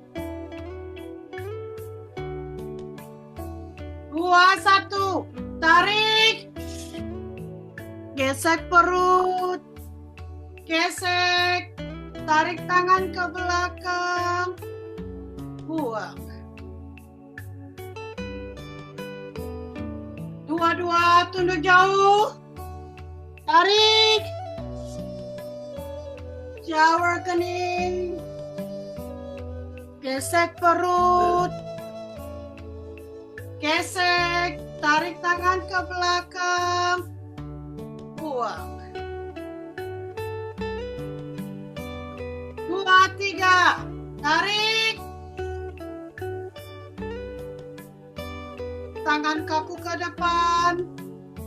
2, 1. Tarik. Gesek perut. Gesek. Tarik tangan ke belakang. Buang. 2, 2. Tunduk jauh. Tarik. Jauh rekening. Gesek perut. Gesek. Tarik tangan ke belakang. Buang. 2, 3. Tarik. Tangan kaku ke depan.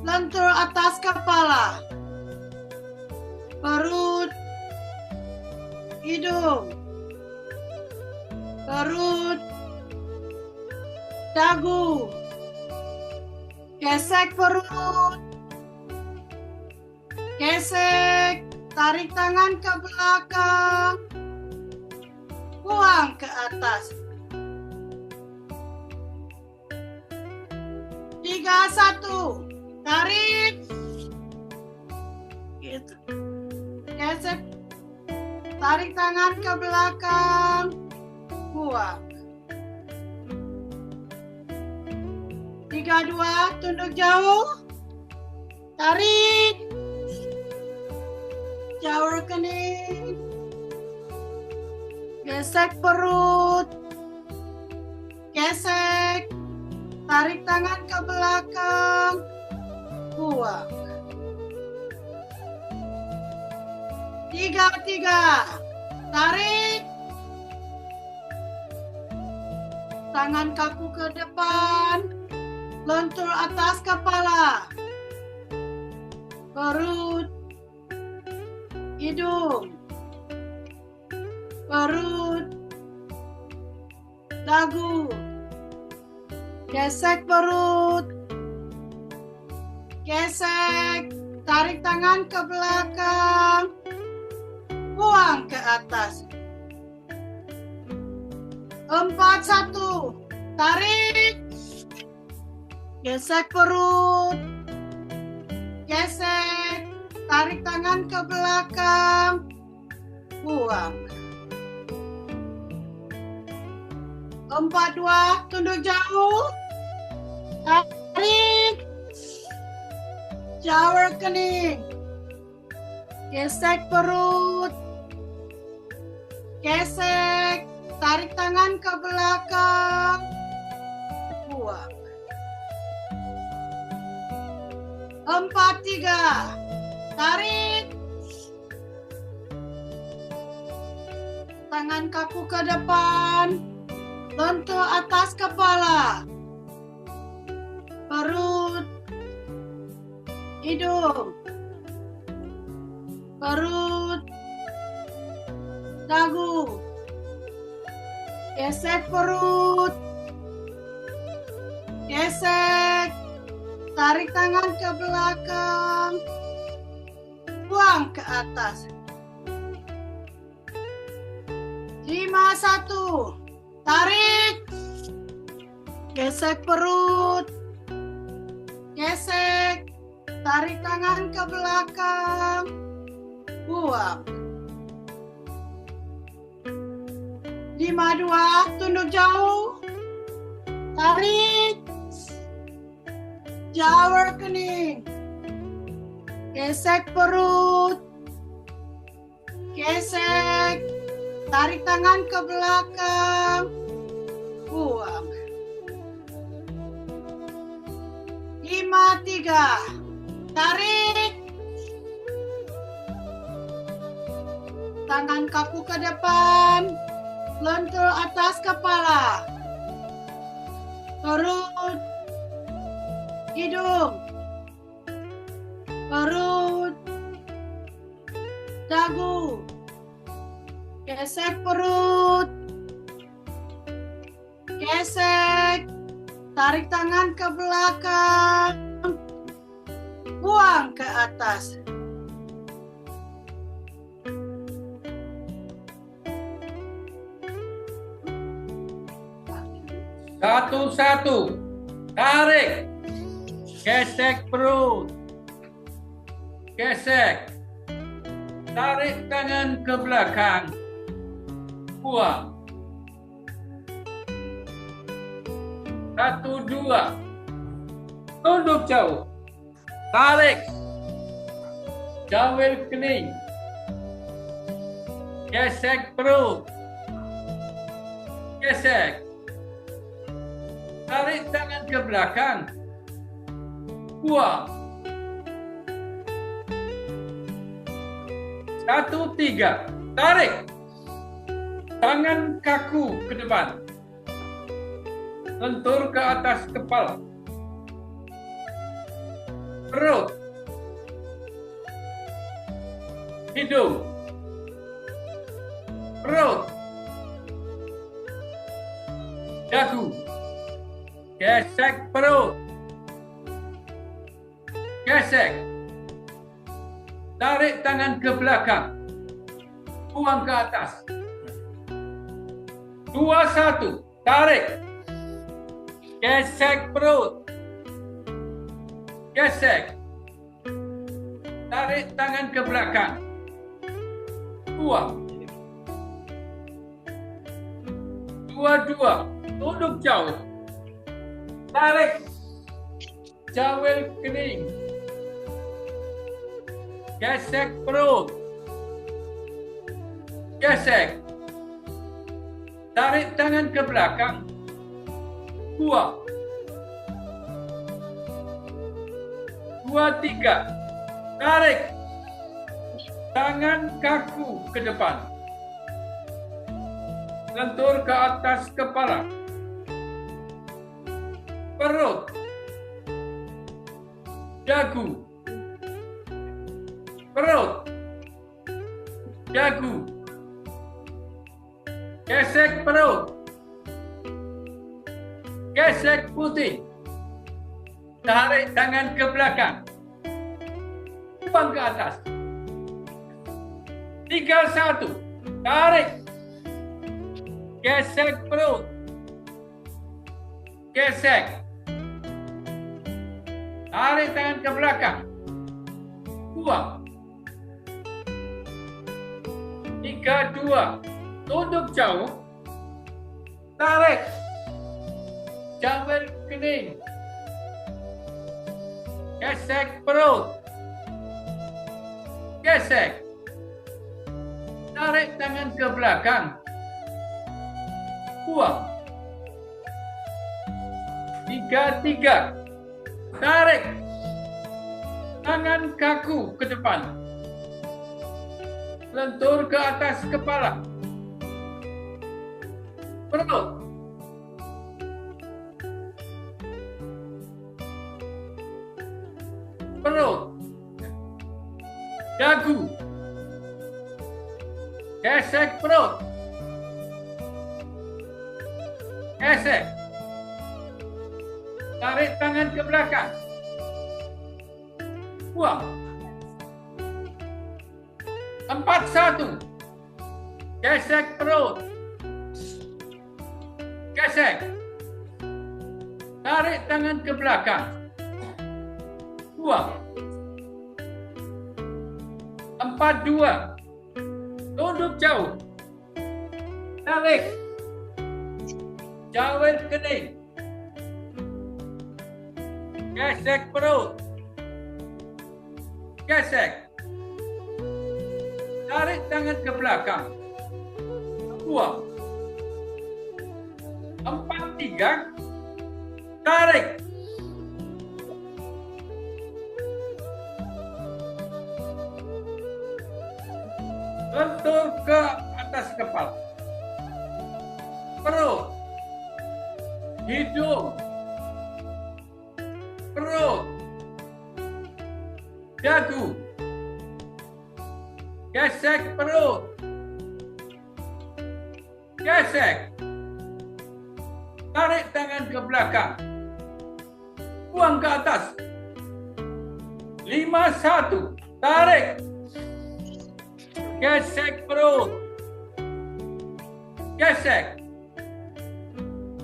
Lentur atas kepala. Perut. Hidung. Perut. dagu, gesek perut, gesek, tarik tangan ke belakang, buang ke atas. 3-1, tarik, gitu. Gesek, tarik tangan ke belakang, buang. 3-2, tunduk jauh, tarik, jauh rekening, gesek perut, gesek, tarik tangan ke belakang, buang. 3-3, tarik, tangan kaku ke depan, lentur atas kepala, perut, hidung, perut, dagu, gesek perut, gesek, tarik tangan ke belakang, buang ke atas. 4-1, tarik, gesek perut, gesek, tarik tangan ke belakang, buang. 4-2, tunduk jauh, tarik, jauh rekening, gesek perut, gesek, tarik tangan ke belakang, buang. 4-3, tarik, tangan kaku ke depan, lentur atas kepala, perut, hidung, perut, dagu, gesek perut, gesek, tarik tangan ke belakang, buang ke atas. 5-1, tarik, gesek perut, gesek, tarik tangan ke belakang, buang. 5-2, tunduk jauh, tarik, jauh rekening, gesek perut, gesek, tarik tangan ke belakang, buang. 5-3, tarik, tangan kaku ke depan, lentur atas kepala, perut, hidung, perut, dagu, gesek perut, gesek, tarik tangan ke belakang, buang ke atas. 1-1, tarik, gesek perut, gesek, tarik tangan ke belakang, buang. 1-2, tunduk jauh, tarik, jauh kening, gesek perut, gesek, tarik tangan ke belakang, buang. 1-3, tarik, tangan kaku ke depan, lentur ke atas kepala, perut, hidung, perut, dagu, Gesek perut. Gesek. Tarik tangan ke belakang. Buang ke atas. 2, 1. Tarik. Gesek perut. Gesek. Tarik tangan ke belakang. Buang. 2, 2. Tunduk jauh. Tarik. Jawel kening. Gesek perut. Gesek. Tarik tangan ke belakang. Buang. 2, 3. Tarik. Tangan kaku ke depan. Lentur ke atas kepala. Perut. Dagu. Perut. Dagu. Gesek perut. Gesek putih. Tarik tangan ke belakang. Buang ke atas. 3, 1. Tarik. Gesek perut. Gesek. Tarik tangan ke belakang. Buang. 3, 2. Tunduk jauh. Tarik. Jawel kening. Gesek perut. Gesek. Tarik tangan ke belakang. Buang. 3, 3. Tarik. Tangan kaku ke depan. Lentur ke atas kepala. Perut. Perut. Dagu. Gesek perut. Gesek. Tarik tangan ke belakang. Buang. 4, 1. Gesek perut. Gesek. Tarik tangan ke belakang. Buang. 4, 2. Tunduk jauh. Tarik. Jawel kening. Gesek perut. Gesek. Tarik tangan ke belakang. Buang. 4, 3. Tarik. Lentur ke atas kepala. Perut. Hidung. Perut. Dagu. Gesek perut. Gesek. Tarik tangan ke belakang. Buang ke atas. 5, 1. Tarik. Gesek perut. Gesek.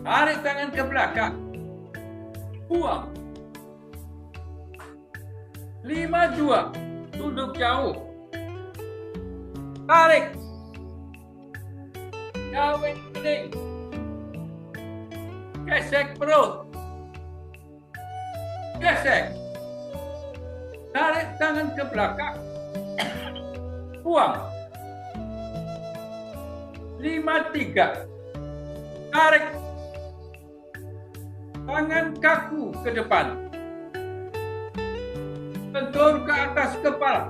Tarik tangan ke belakang. Buang. 5, 2. Tunduk jauh. Tarik. Jawel kening. Gesek perut. Gesek. Tarik tangan ke belakang. Buang. 5, 3. Tarik. Tangan kaku ke depan. Lentur ke atas kepala.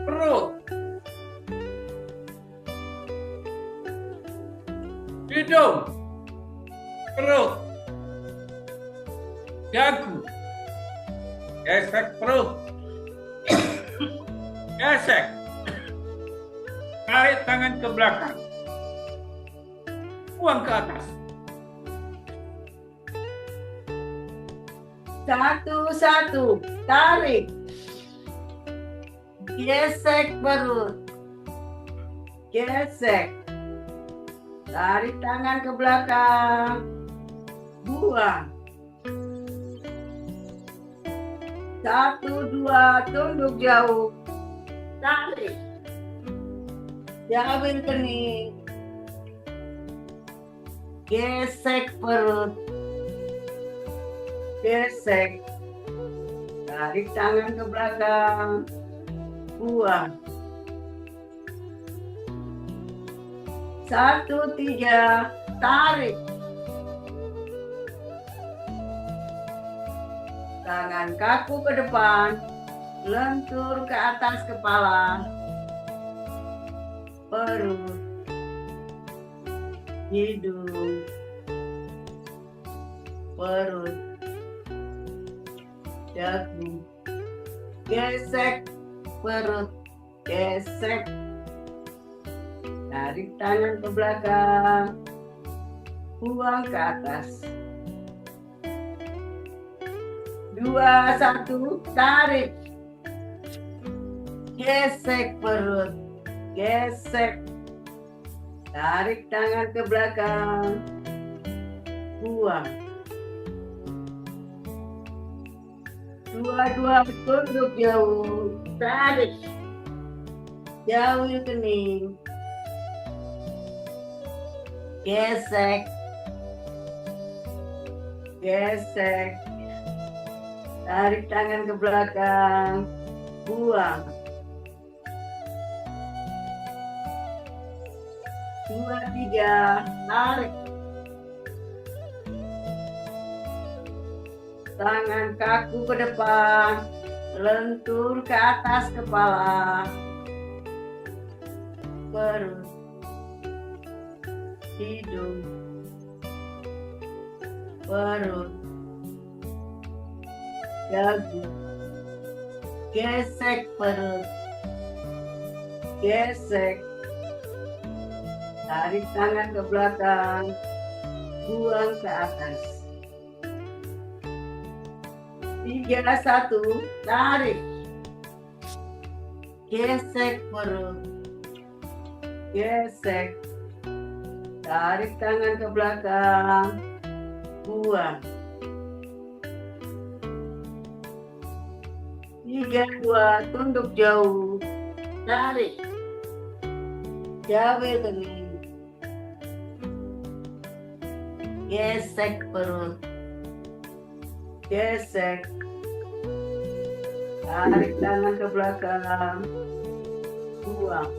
Perut. Hidung. Perut. Dagu. Gesek perut. Gesek. Tarik tangan ke belakang. Buang ke atas. Satu-satu, tarik. Gesek perut. Gesek. Tarik tangan ke belakang. Buang. 1, 2, tunduk jauh. Tarik. Jambil kening. Gesek perut. Gesek. Tarik tangan ke belakang. Buang. 1, 3, tarik. Tangan kaku ke depan, lentur ke atas kepala, perut, hidung, perut, dagu, gesek perut, gesek. Tarik tangan ke belakang, buang ke atas. 2, 1, tarik. Gesek perut, gesek. Tarik tangan ke belakang, buang. 2, tunduk jauh, tarik. Jauhi kening. Gesek. Gesek. Tarik tangan ke belakang, buang. 2, 3, tarik. Tangan kaku ke depan, lentur ke atas kepala, perut, hidung, perut, dagu, gesek perut, gesek. Tarik tangan ke belakang, buang ke atas. 3, 1, tarik. Gesek perut, gesek. Tarik tangan ke belakang, buang. 3, 2, tunduk jauh, tarik. Jauhi kening. Gesek perut, gesek. Tarik tangan ke belakang, buang.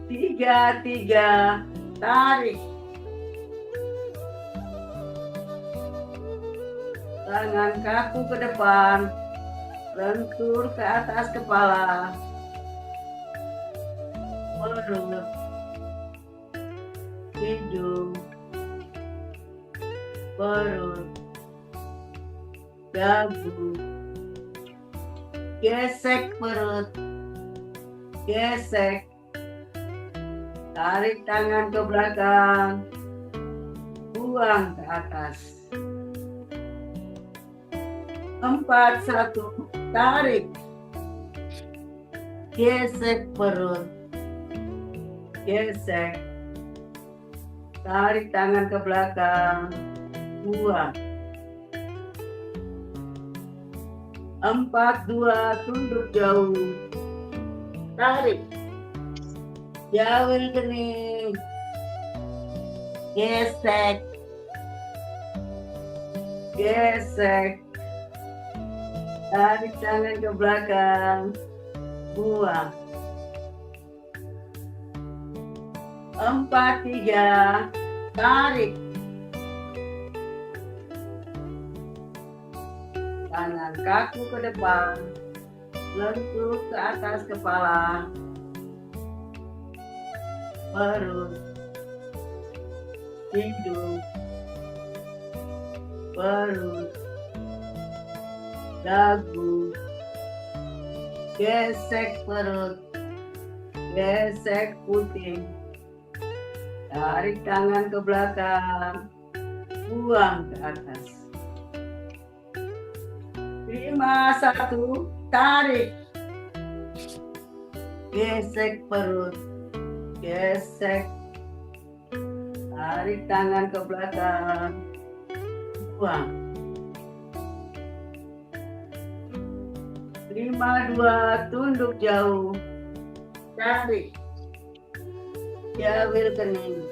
3, 3, tarik. Tangan kaku ke depan, lentur ke atas kepala, perut, hidung, perut, dagu, gesek perut, gesek. Tarik tangan ke belakang, buang ke atas. 4, 1, tarik. Gesek perut, gesek. Tarik tangan ke belakang, buang. 4, 2, tunduk jauh, tarik. Jauhi kening. Gesek. Gesek. Tarik tangan ke belakang, buang. 4, 3, tarik. Tangan kaku ke depan, lentur ke atas kepala, perut, hidung, perut, dagu, gesek perut, gesek puting. Tarik tangan ke belakang, buang ke atas. 5, 1, tarik. Gesek perut, gesek. Tarik tangan ke belakang, buang. 5, 2, tunduk jauh. Tarik. Jawil kening.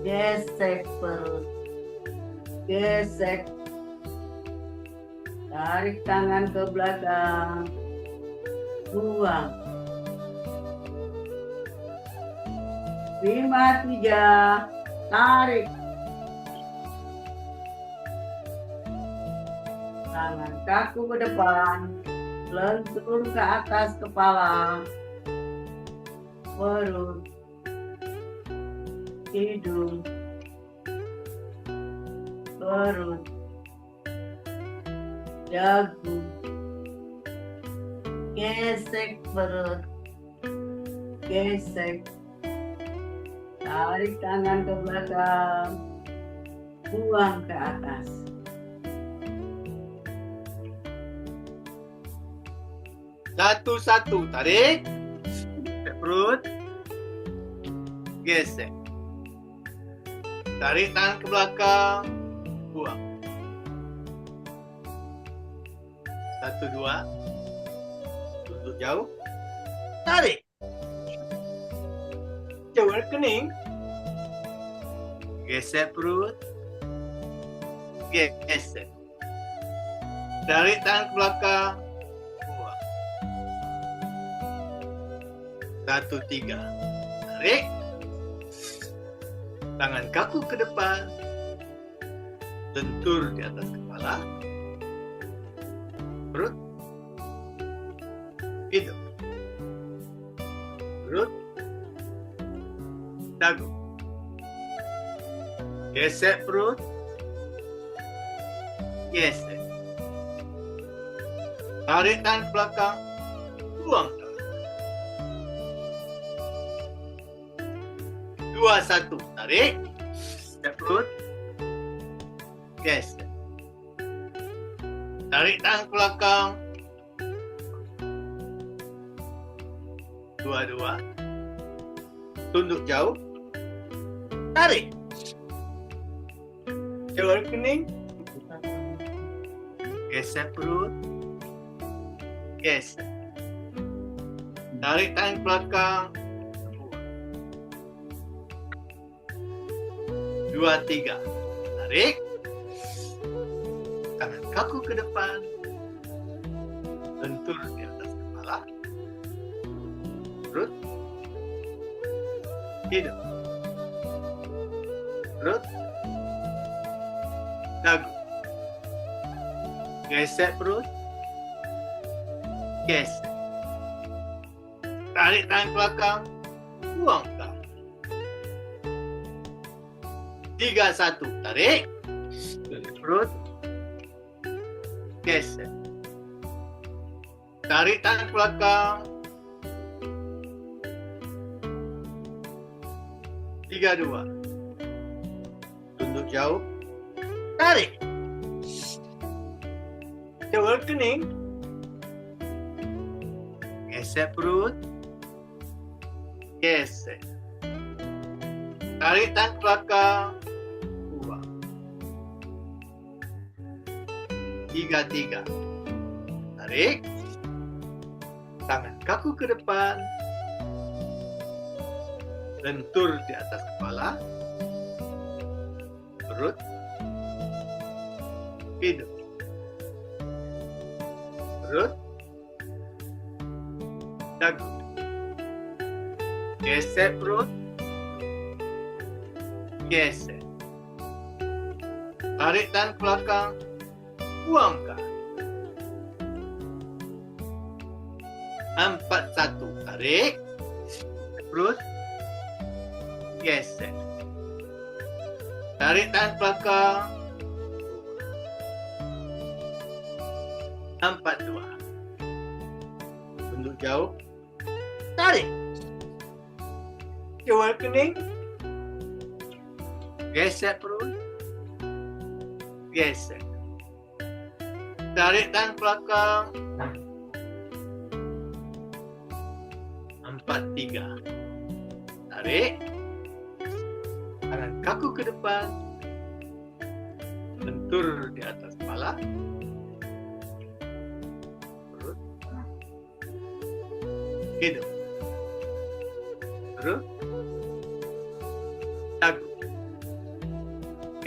Gesek perut. Gesek. Tarik tangan ke belakang. Buang. 5, 3. Tarik. Tangan kaku ke depan. Lentur ke atas kepala. Perut, hidung, perut, dagu, gesek perut, gesek, tarik tangan ke belakang, buang ke atas. Satu-satu, tarik. Perut, gesek. Tarik tangan ke belakang, buang. 1, 2. Tunduk jauh. Tarik. Jawil kening. Gesek perut. Gesek. Tarik tangan ke belakang. 1, 3. Tarik. Tangan kaku ke depan. Lentur di atas kepala. Perut. Hidung. Perut. Dagu. Gesek perut. Gesek. Tarik tangan ke belakang. Buang. 2, 1, tarik. Perut. Gesek. Tarik tangan ke belakang. 2, 2. Tunduk jauh. Tarik. Jawil kening. Gesek perut. Gesek. Tarik tangan ke belakang. 2, 3. Tarik. Tangan kaku ke depan. Lentur di atas kepala. Perut. Hidung. Perut. Dagu. Gesek perut. Gesek. Tarik tangan ke belakang. Buang ke atas. 3, 1. Tarik. Perut. Gesek. Tarik tangan ke belakang. 3, 2. Tunduk jauh. Tarik. Jawil kening. Gesek perut. Gesek. Tarik tangan ke belakang. 3, 3. Tarik. Tangan kaku ke depan. Lentur di atas kepala. Perut. Hidung. Perut. Dagu. Gesek perut. Gesek. Tarik tangan ke belakang. Buang ke atas. 4, 1. Tarik. Perut. Gesek. Tarik tangan belakang. 4, 2. Tunduk jauh. Tarik. Jawil kening. Gesek perut. Gesek. Tarik tangan belakang. 4-3. Tarik. Tangan kaku ke depan. Lentur di atas kepala. Perut. Hidung. Perut. Dagu.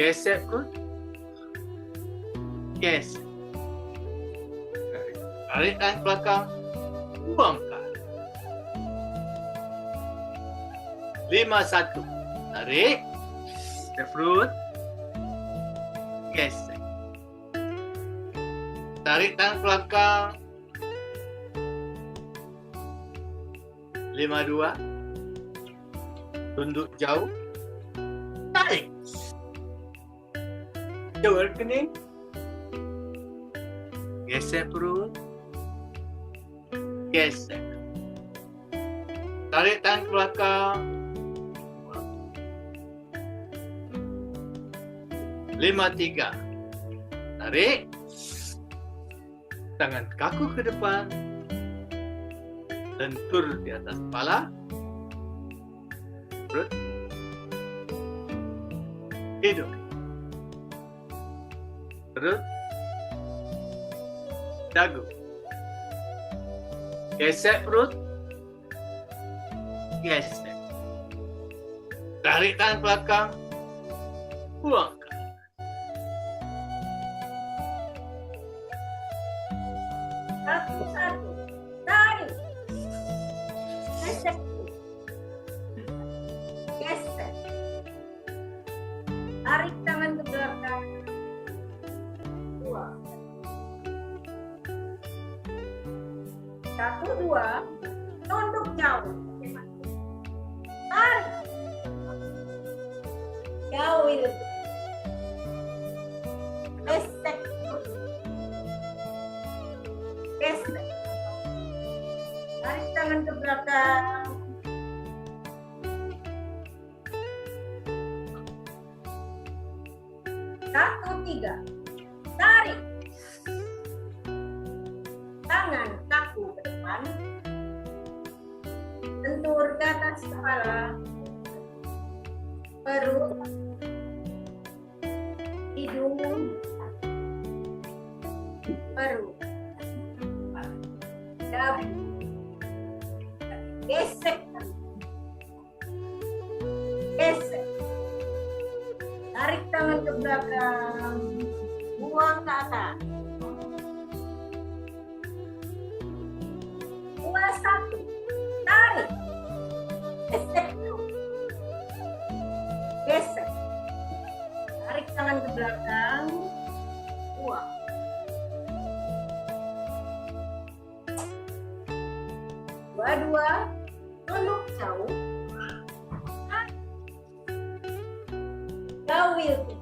Gesek perut. Gesek. Tarik tangan belakang. Buang ke atas. 5-1. Tarik. Gesek perut. Gesek. Tarik tangan belakang. 5-2. Tunduk jauh. Tarik. Jauh rekening. Gesek perut. Gesek. Tarik tangan ke belakang. 5-3. Tarik. Tangan kaku ke depan. Lentur di atas kepala. Perut. Hidung. Perut. Dagu. Gesek perut. Gesek. Tarik tangan belakang. Buang. 1-1. Tarik. Gesek. Gesek. Tarik tangan ke belakang. Buang. 1-2. Tunduk jauh. Tarik. Jauh itu. Gesek. Gesek. Tarik tangan ke belakang. Satu, 3. Tarik. Tangan kaku ke depan. Lentur ke atas kepala. Perut. Hidung. Perut. Dagu. Gesek. Gesek. Tarik tangan ke belakang. Buang ke atas. 2-1. Tarik. Gesek. Gesek. Tarik tangan ke belakang. Buang. 2-2. Tunduk jauh. Jauh itu.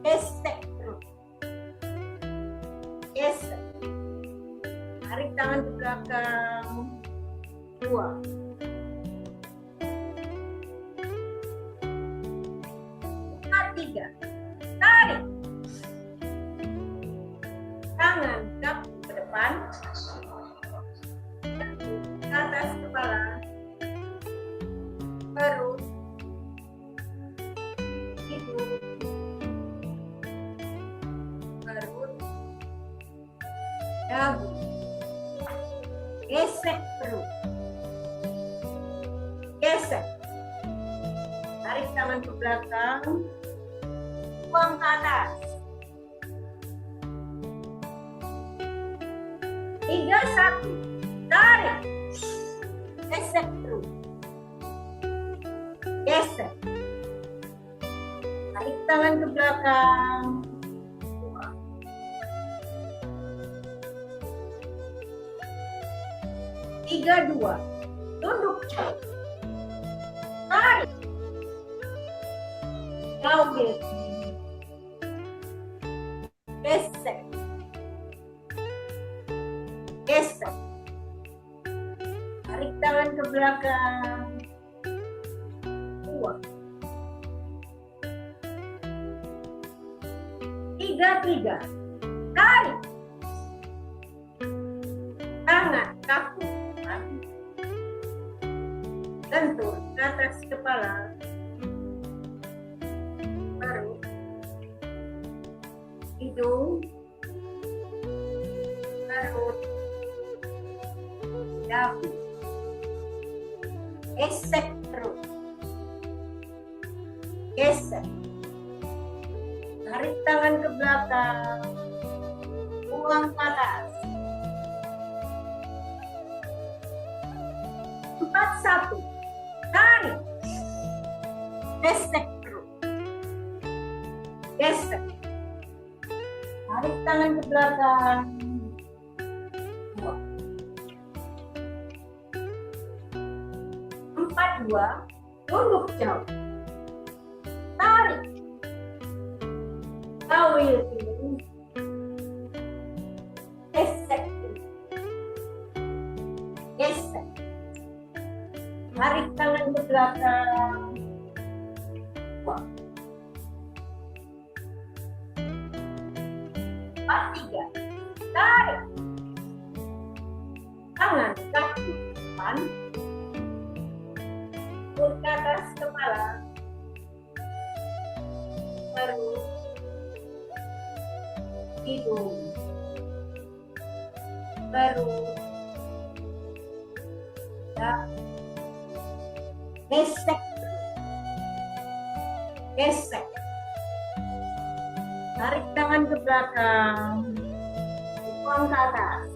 Gesek terus. Gesek. Tarik tangan ke belakang. Buang. 4-3. Tarik. Tangan kaku ke depan. Ke atas kepala. Perut. Hidung. Perut. Dagu. Gesek perut. Gesek. Tarik tangan ke belakang. Buang ke atas. 3-1. Tarik. Gesek perut. Gesek. Tarik tangan ke belakang. 3-2. Tunduk jauh. Tarik. Jauh gitu. Gesek. Gesek. Tarik tangan ke belakang. Buang. 3. Tarik. Tangan, kaki, lentur ke atas kepala. Baru hidung, perut, dagu. Gesek terus. Gesek. Tarik tangan ke belakang. Buang ke atas. 4-1. Tarik. Gesek terus. Gesek. Tarik tangan ke belakang. Buang. 4-2. Tunduk jauh. Tarik. Kawil kiri. Gesek kiri. Gesek. Tarik tangan ke belakang. Buang. 4-3. Tarik. Tangan kaki depan. Ke atas kepala. Perut. Hidung. Perut. Dagu. Gesek. Gesek. Tarik tangan ke belakang. Buang ke atas.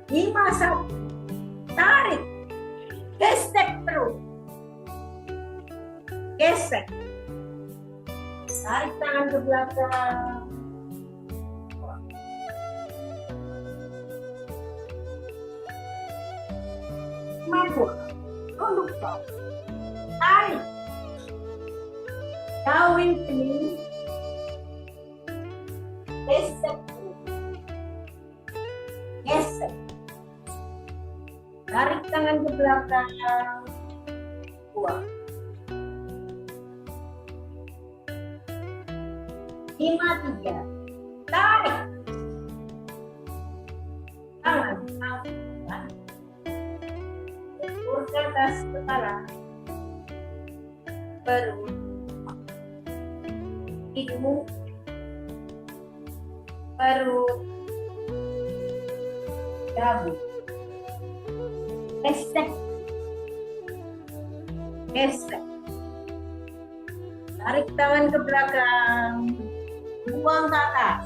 5-1. Tarik. Gesek terus. Gesek. Tarik tangan ke belakang. Mabuk. Tunduk jauh. Tarik. Kawin kening. Gesek terus. Gesek. Tarik tangan ke belakang. Buang. 5-3. Tarik. Tangan kaki depan. Lentur ke atas kepala. Perut. Hidung. Perut. Dagu. Gesek. Gesek. Tarik tangan ke belakang. Buang ke atas.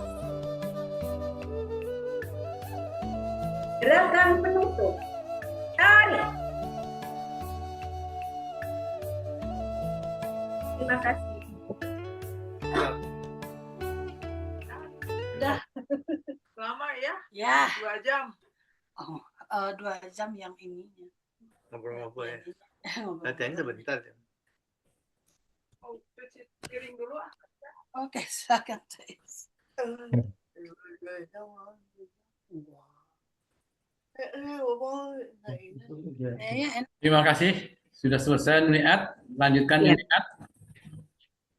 Gerakan penutup. Tarik. Terima kasih. Udah. Lama ya? Ya. 2 jam. Oh, 2 jam yang ininya. Ngobrol-ngobrol ya. Latihannya sebentar. Oh, cuci piring dulu ah. Oke, silakan. Terima kasih. Sudah selesai Nuniat. Lanjutkan Ya. Nuniat.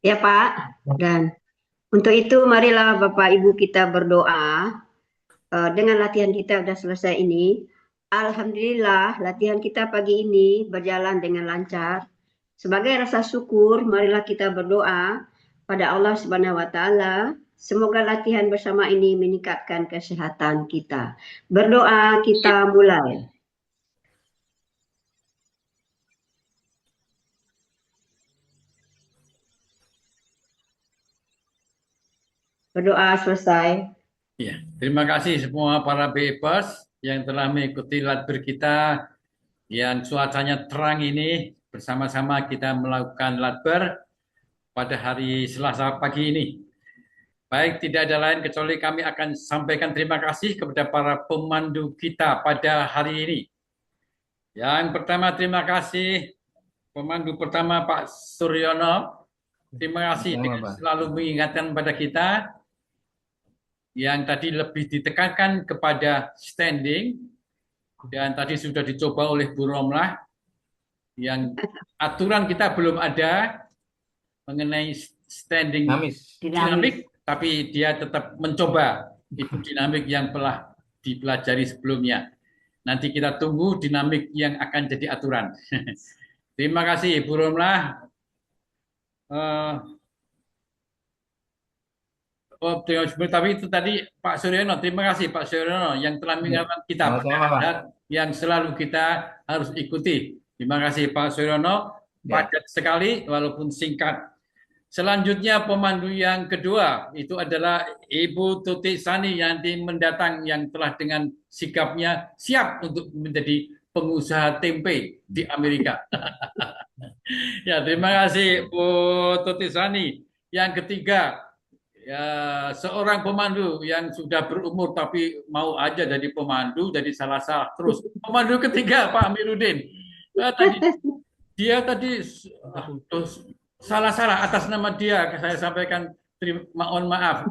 Ya Pak, dan untuk itu marilah Bapak Ibu kita berdoa. Dengan latihan kita sudah selesai ini, alhamdulillah latihan kita pagi ini berjalan dengan lancar. Sebagai rasa syukur, marilah kita berdoa pada Allah Subhanahu wa taala. Semoga latihan bersama ini meningkatkan kesehatan kita. Berdoa kita mulai. Berdoa selesai. Ya, terima kasih semua para BEPers yang telah mengikuti latber kita yang cuacanya terang ini. Bersama-sama kita melakukan latber pada hari Selasa pagi ini. Baik, tidak ada lain kecuali kami akan sampaikan terima kasih kepada para pemandu kita pada hari ini. Yang pertama, terima kasih pemandu pertama Pak Suryono. Terima kasih dengan selalu mengingatkan pada kita yang tadi lebih ditekankan kepada standing dan tadi sudah dicoba oleh Bu Romlah yang aturan kita belum ada mengenai standing Dinamis. dinamik, tapi dia tetap mencoba itu dinamik yang telah dipelajari sebelumnya. Nanti kita tunggu dinamik yang akan jadi aturan. Terima kasih Ibu Romlah. Tapi itu tadi Pak Suryono, terima kasih Pak Suryono yang telah mengingatkan kita pada adat yang selalu kita harus ikuti. Terima kasih Pak Suryono, padat sekali walaupun singkat. Selanjutnya pemandu yang kedua itu adalah Ibu Tuti Sani yang nanti mendatang yang telah dengan sikapnya siap untuk menjadi pengusaha tempe di Amerika. Ya, terima kasih Bu Tuti Sani. Yang ketiga, ya, seorang pemandu yang sudah berumur tapi mau aja jadi pemandu, jadi salah-salah terus. Pemandu ketiga Pak Amiruddin. Dia tadi salah-salah atas nama dia, saya sampaikan mohon maaf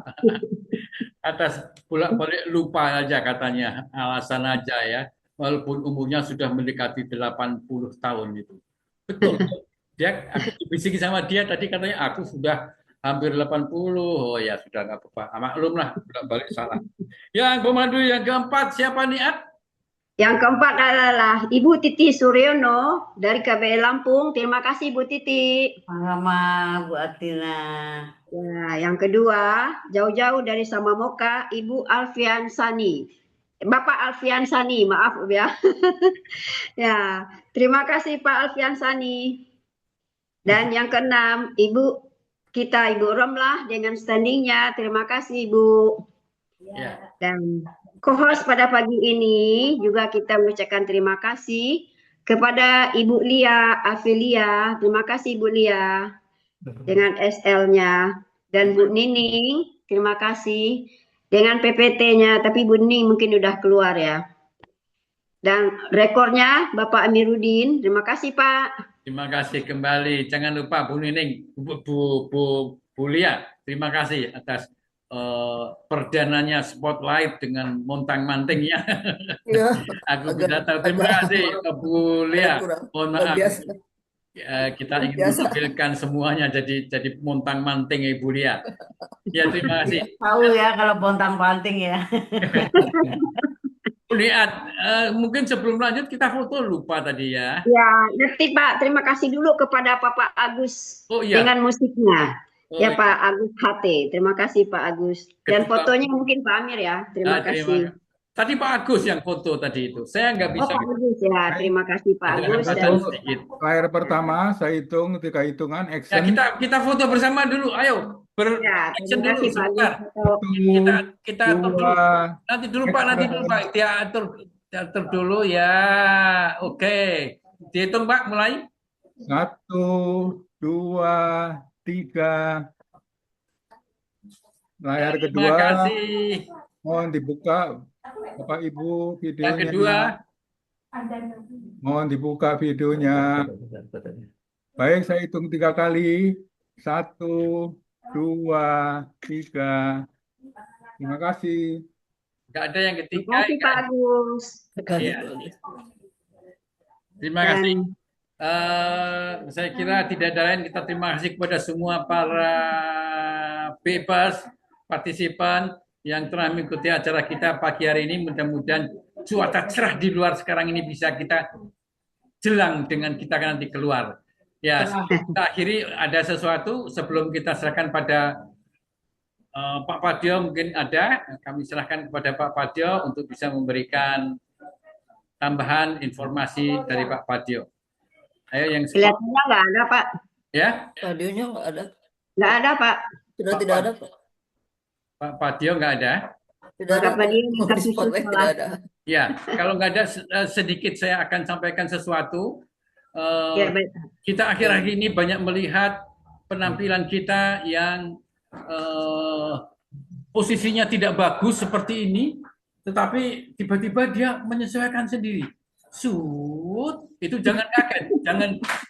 atas bolak-balik lupa aja katanya, alasan aja ya, walaupun umurnya sudah mendekati 80 tahun itu. Betul. Dia aku bisiki sama dia tadi katanya aku sudah hampir 80. Oh ya sudah nggak apa-apa. Maklum lah bolak-balik salah. Yang pemandu yang keempat siapa nih, Ad? Yang keempat adalah Ibu Titi Suryono dari KBL Lampung. Terima kasih Bu Titi. Sama Bu Atina. Ya, yang kedua, jauh-jauh dari Samamoka, Ibu Alfian Sani. Bapak Alfian Sani, maaf ya. Ya, terima kasih Pak Alfian Sani. Dan yang keenam, Ibu Romlah dengan standingnya. Terima kasih Ibu. Ya. Dan co-host pada pagi ini juga kita mengucapkan terima kasih kepada Ibu Lia Afilia. Terima kasih Ibu Lia dengan SL-nya. Dan Bu Nining, terima kasih dengan PPT-nya. Tapi Bu Nining mungkin udah keluar ya. Dan rekornya Bapak Amiruddin. Terima kasih Pak. Terima kasih kembali. Jangan lupa Bu Nining, Bu Lia, terima kasih atas perdananya spotlight dengan montang-mantingnya. Ya, Aku tidak tahu. Terima kasih Bu Lia. Mohon maaf. Kita ingin menampilkan semuanya jadi montang-manting Ibu Lia. Ya terima kasih. Tahu ya kalau pontang-panting ya. Lihat, mungkin sebelum lanjut kita foto lupa tadi ya. Ya, nanti Pak. Terima kasih dulu kepada Bapak Agus dengan musiknya. Ya Pak Agus HT. Terima kasih Pak Agus. Dan fotonya mungkin Pak Amir ya. Terima kasih. Tadi Pak Agus yang foto tadi itu. Saya nggak bisa. Pak Agus ya. Terima kasih Pak Agus. Layar pertama saya hitung 3 hitungan action. Ya, kita foto bersama dulu. Ayo. Action dulu sebentar. Kita atur dulu. Nanti dulu Pak. Dia atur dulu ya. Oke. Dihitung Pak mulai. 1, 2, 3. Layar kedua. Terima kasih. Mohon dibuka Bapak Ibu videonya. Yang kedua. Mohon dibuka videonya. Baik, saya hitung 3 kali. 1, 2, 3. Terima kasih. Nggak ada yang ketiga. Terima kasih Pak Agus. Ya. Terima kasih. Saya kira tidak ada lain, kita terima kasih kepada semua para bebas partisipan yang telah mengikuti acara kita pagi hari ini. Mudah-mudahan cuaca cerah di luar sekarang ini bisa kita jelang dengan kita nanti keluar. Ya, kita akhiri ada sesuatu sebelum kita serahkan pada Pak Padio, mungkin ada. Kami serahkan kepada Pak Padio untuk bisa memberikan tambahan informasi dari Pak Padio. Ayo yang kelihatannya nggak ada Pak. Ya? Radionya nggak ada. Nggak ada Pak. Sudah tidak ada Pak. Pak Padio nggak ada. Tidak ada. Tidak ada. Ya, kalau nggak ada sedikit saya akan sampaikan sesuatu. Ya, baik. Kita akhir-akhir ini banyak melihat penampilan kita yang posisinya tidak bagus seperti ini, tetapi tiba-tiba dia menyesuaikan sendiri. Itu jangan kaget,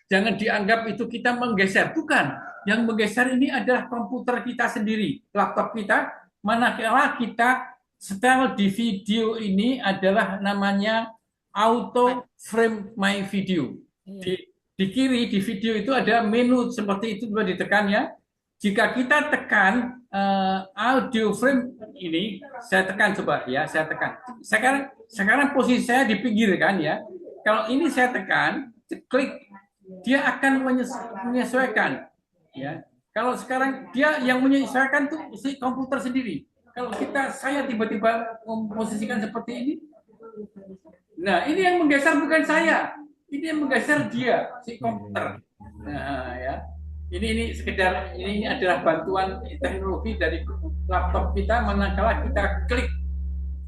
jangan dianggap itu kita menggeser, bukan. Yang menggeser ini adalah komputer kita sendiri, laptop kita. Manakala kita setel di video ini adalah namanya auto frame my video. Di kiri di video itu ada menu seperti itu, coba ditekan ya. Jika kita tekan audio frame ini, saya tekan coba ya, saya tekan. Sekarang posisi saya di pinggir kan ya. Kalau ini saya tekan, klik, dia akan menyesuaikan. Ya. Kalau sekarang dia yang menyesuaikan tuh si komputer sendiri. Kalau saya tiba-tiba memposisikan seperti ini, nah ini yang menggeser bukan saya, ini yang menggeser dia, si komputer. Nah ya, ini sekedar ini adalah bantuan teknologi dari laptop kita manakala kita klik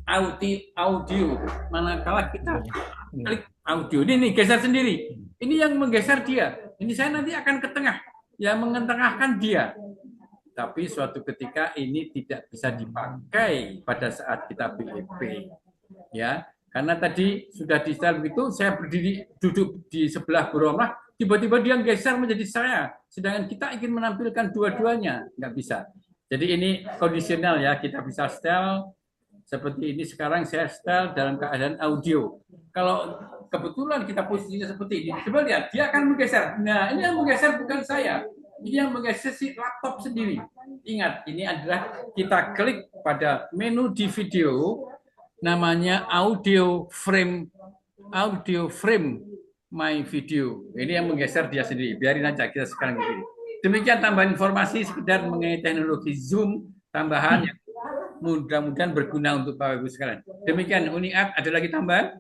audio, manakala kita klik audio, ini geser sendiri. Ini yang menggeser dia. Ini saya nanti akan ke tengah, yang mengetengahkan dia. Tapi suatu ketika ini tidak bisa dipakai pada saat kita BEP, ya, karena tadi sudah di style begitu, saya berdiri duduk di sebelah Bu Romlah, tiba-tiba dia geser menjadi saya, sedangkan kita ingin menampilkan dua-duanya, nggak bisa. Jadi ini kondisional ya, kita bisa style seperti ini. Sekarang saya style dalam keadaan audio. Kalau kebetulan kita posisinya seperti ini, coba lihat, dia akan menggeser. Nah, ini yang menggeser bukan saya. Ini yang menggeser si laptop sendiri. Ingat, ini adalah kita klik pada menu di video, namanya audio frame my video. Ini yang menggeser dia sendiri. Biarin aja kita sekarang begini. Demikian tambahan informasi sekedar mengenai teknologi Zoom tambahan yang mudah-mudahan berguna untuk Bapak Ibu sekalian. Demikian UNIAD, ada lagi tambahan?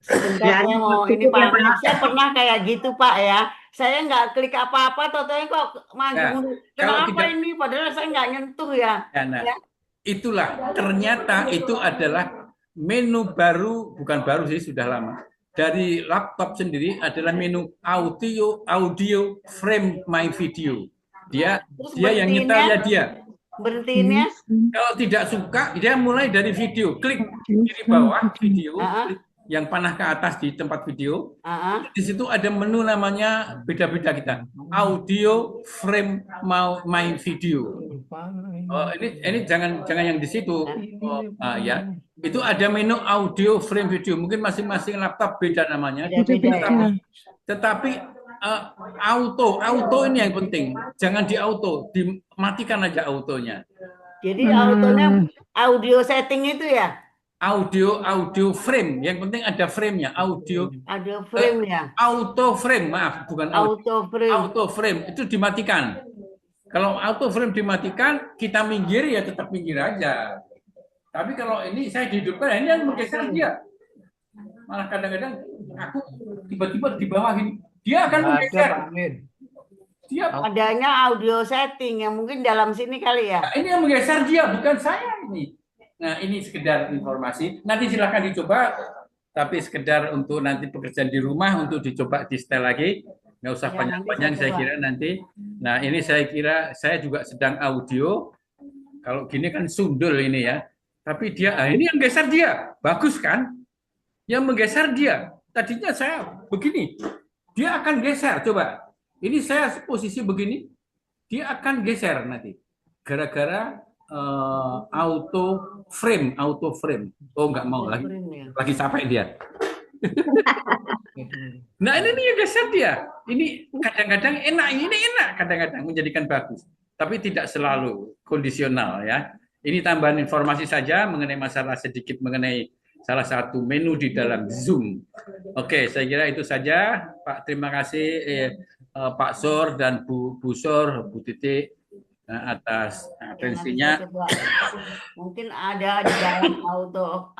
Sebentar, saya mau ini Pak, saya pernah kayak gitu Pak ya. Saya nggak klik apa-apa, totalnya kok maju Nah, mundur. kalau Kenapa tidak- ini? Padahal saya nggak nyentuh ya. Ya, nah, Ya. itulah ternyata itu adalah menu baru, bukan baru sih, sudah lama. Dari laptop sendiri adalah menu audio frame my video. Dia Terus yang berhentiinnya? nyetelnya dia. Berhentiinnya? Kalau tidak suka, dia mulai dari video. Klik kiri bawah video, klik yang panah ke atas di tempat video. Di situ ada menu namanya beda-beda kita. Audio frame my video. Oh, ini jangan yang di situ. Oh, ya. Itu ada menu audio frame video. Mungkin masing-masing laptop beda namanya. Beda-beda. Tetapi auto ini yang penting. Jangan di auto, dimatikan aja autonya. Jadi autonya audio setting itu ya? Audio frame, yang penting ada frame-nya. Audio frame ya? Auto frame, maaf, bukan auto frame. Auto frame itu dimatikan. Kalau auto frame dimatikan, kita minggir ya tetap minggir aja. Tapi kalau ini saya dihidupkan, ini yang menggeser dia. Malah kadang-kadang aku tiba-tiba di bawah ini, dia akan menggeser. Dia adanya audio setting yang mungkin dalam sini kali ya. Nah, ini yang menggeser dia, bukan saya ini. Nah, ini sekedar informasi. Nanti silahkan dicoba, tapi sekedar untuk nanti pekerjaan di rumah untuk dicoba di setel lagi. Nggak usah panjang-panjang, saya kira nanti. Nah, ini saya kira saya juga sedang audio. Kalau gini kan sundul ini ya. Tapi dia, ini yang geser dia. Bagus kan? Yang menggeser dia. Tadinya saya begini. Dia akan geser, coba. Ini saya posisi begini. Dia akan geser nanti. Gara-gara auto frame. Oh, nggak mau lagi capek dia. Nah, ini yang geser dia. Ini kadang-kadang enak, kadang-kadang menjadikan bagus. Tapi tidak selalu kondisional ya. Ini tambahan informasi saja mengenai masalah sedikit mengenai salah satu menu di dalam Zoom. Oke, saya kira itu saja, Pak. Terima kasih Pak Sor dan Bu Sor, Bu Titik atas atensinya. Mungkin ada di dalam auto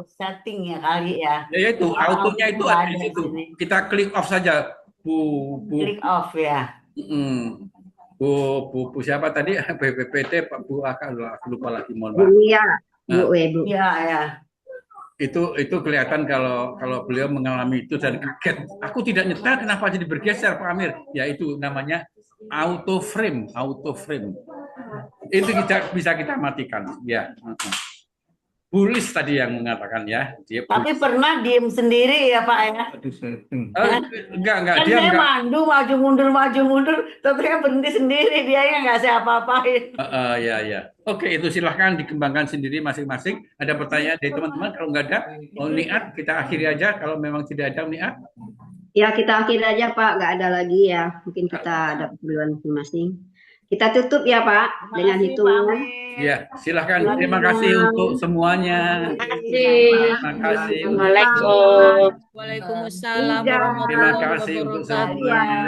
setting ya kali ya. Ya itu, autonya itu ada di situ. Kita klik off saja, Bu. Klik off ya. Bu siapa tadi? BPPT Pak Bu aku lupa lagi, mohon maaf. Iya, Bu. Iya, ya. Itu kelihatan kalau beliau mengalami itu dan kaget. Aku tidak nyetel, kenapa jadi bergeser Pak Amir? Ya itu namanya auto frame. Itu bisa kita matikan ya. Bulis tadi yang mengatakan ya. Tapi pernah diem sendiri ya Pak ya? Enggak Kan dia saya enggak. mandu maju mundur, tentunya berhenti sendiri, dia yang nggak saya apa-apain. Ya. Oke, itu silahkan dikembangkan sendiri masing-masing. Ada pertanyaan dari teman-teman? Kalau nggak ada, Niat kita akhiri aja. Kalau memang tidak ada Niat. Ya, kita akhiri aja Pak, nggak ada lagi ya. Mungkin kita ada keperluan masing-masing. Kita tutup ya Pak dengan Makasih Pak hitungan. Amin. Ya, silahkan. Selamat Terima kasih malam. untuk semuanya. Terima kasih. Assalamualaikum. Waalaikumsalam Tiga, Terima warahmatullahi kasih untuk wabarakatuh. dua, semuanya.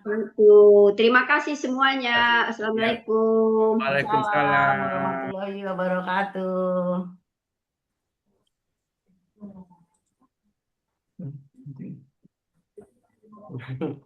satu. Terima kasih semuanya. Ya, Assalamualaikum. Waalaikumsalam. Warahmatullahi wabarakatuh.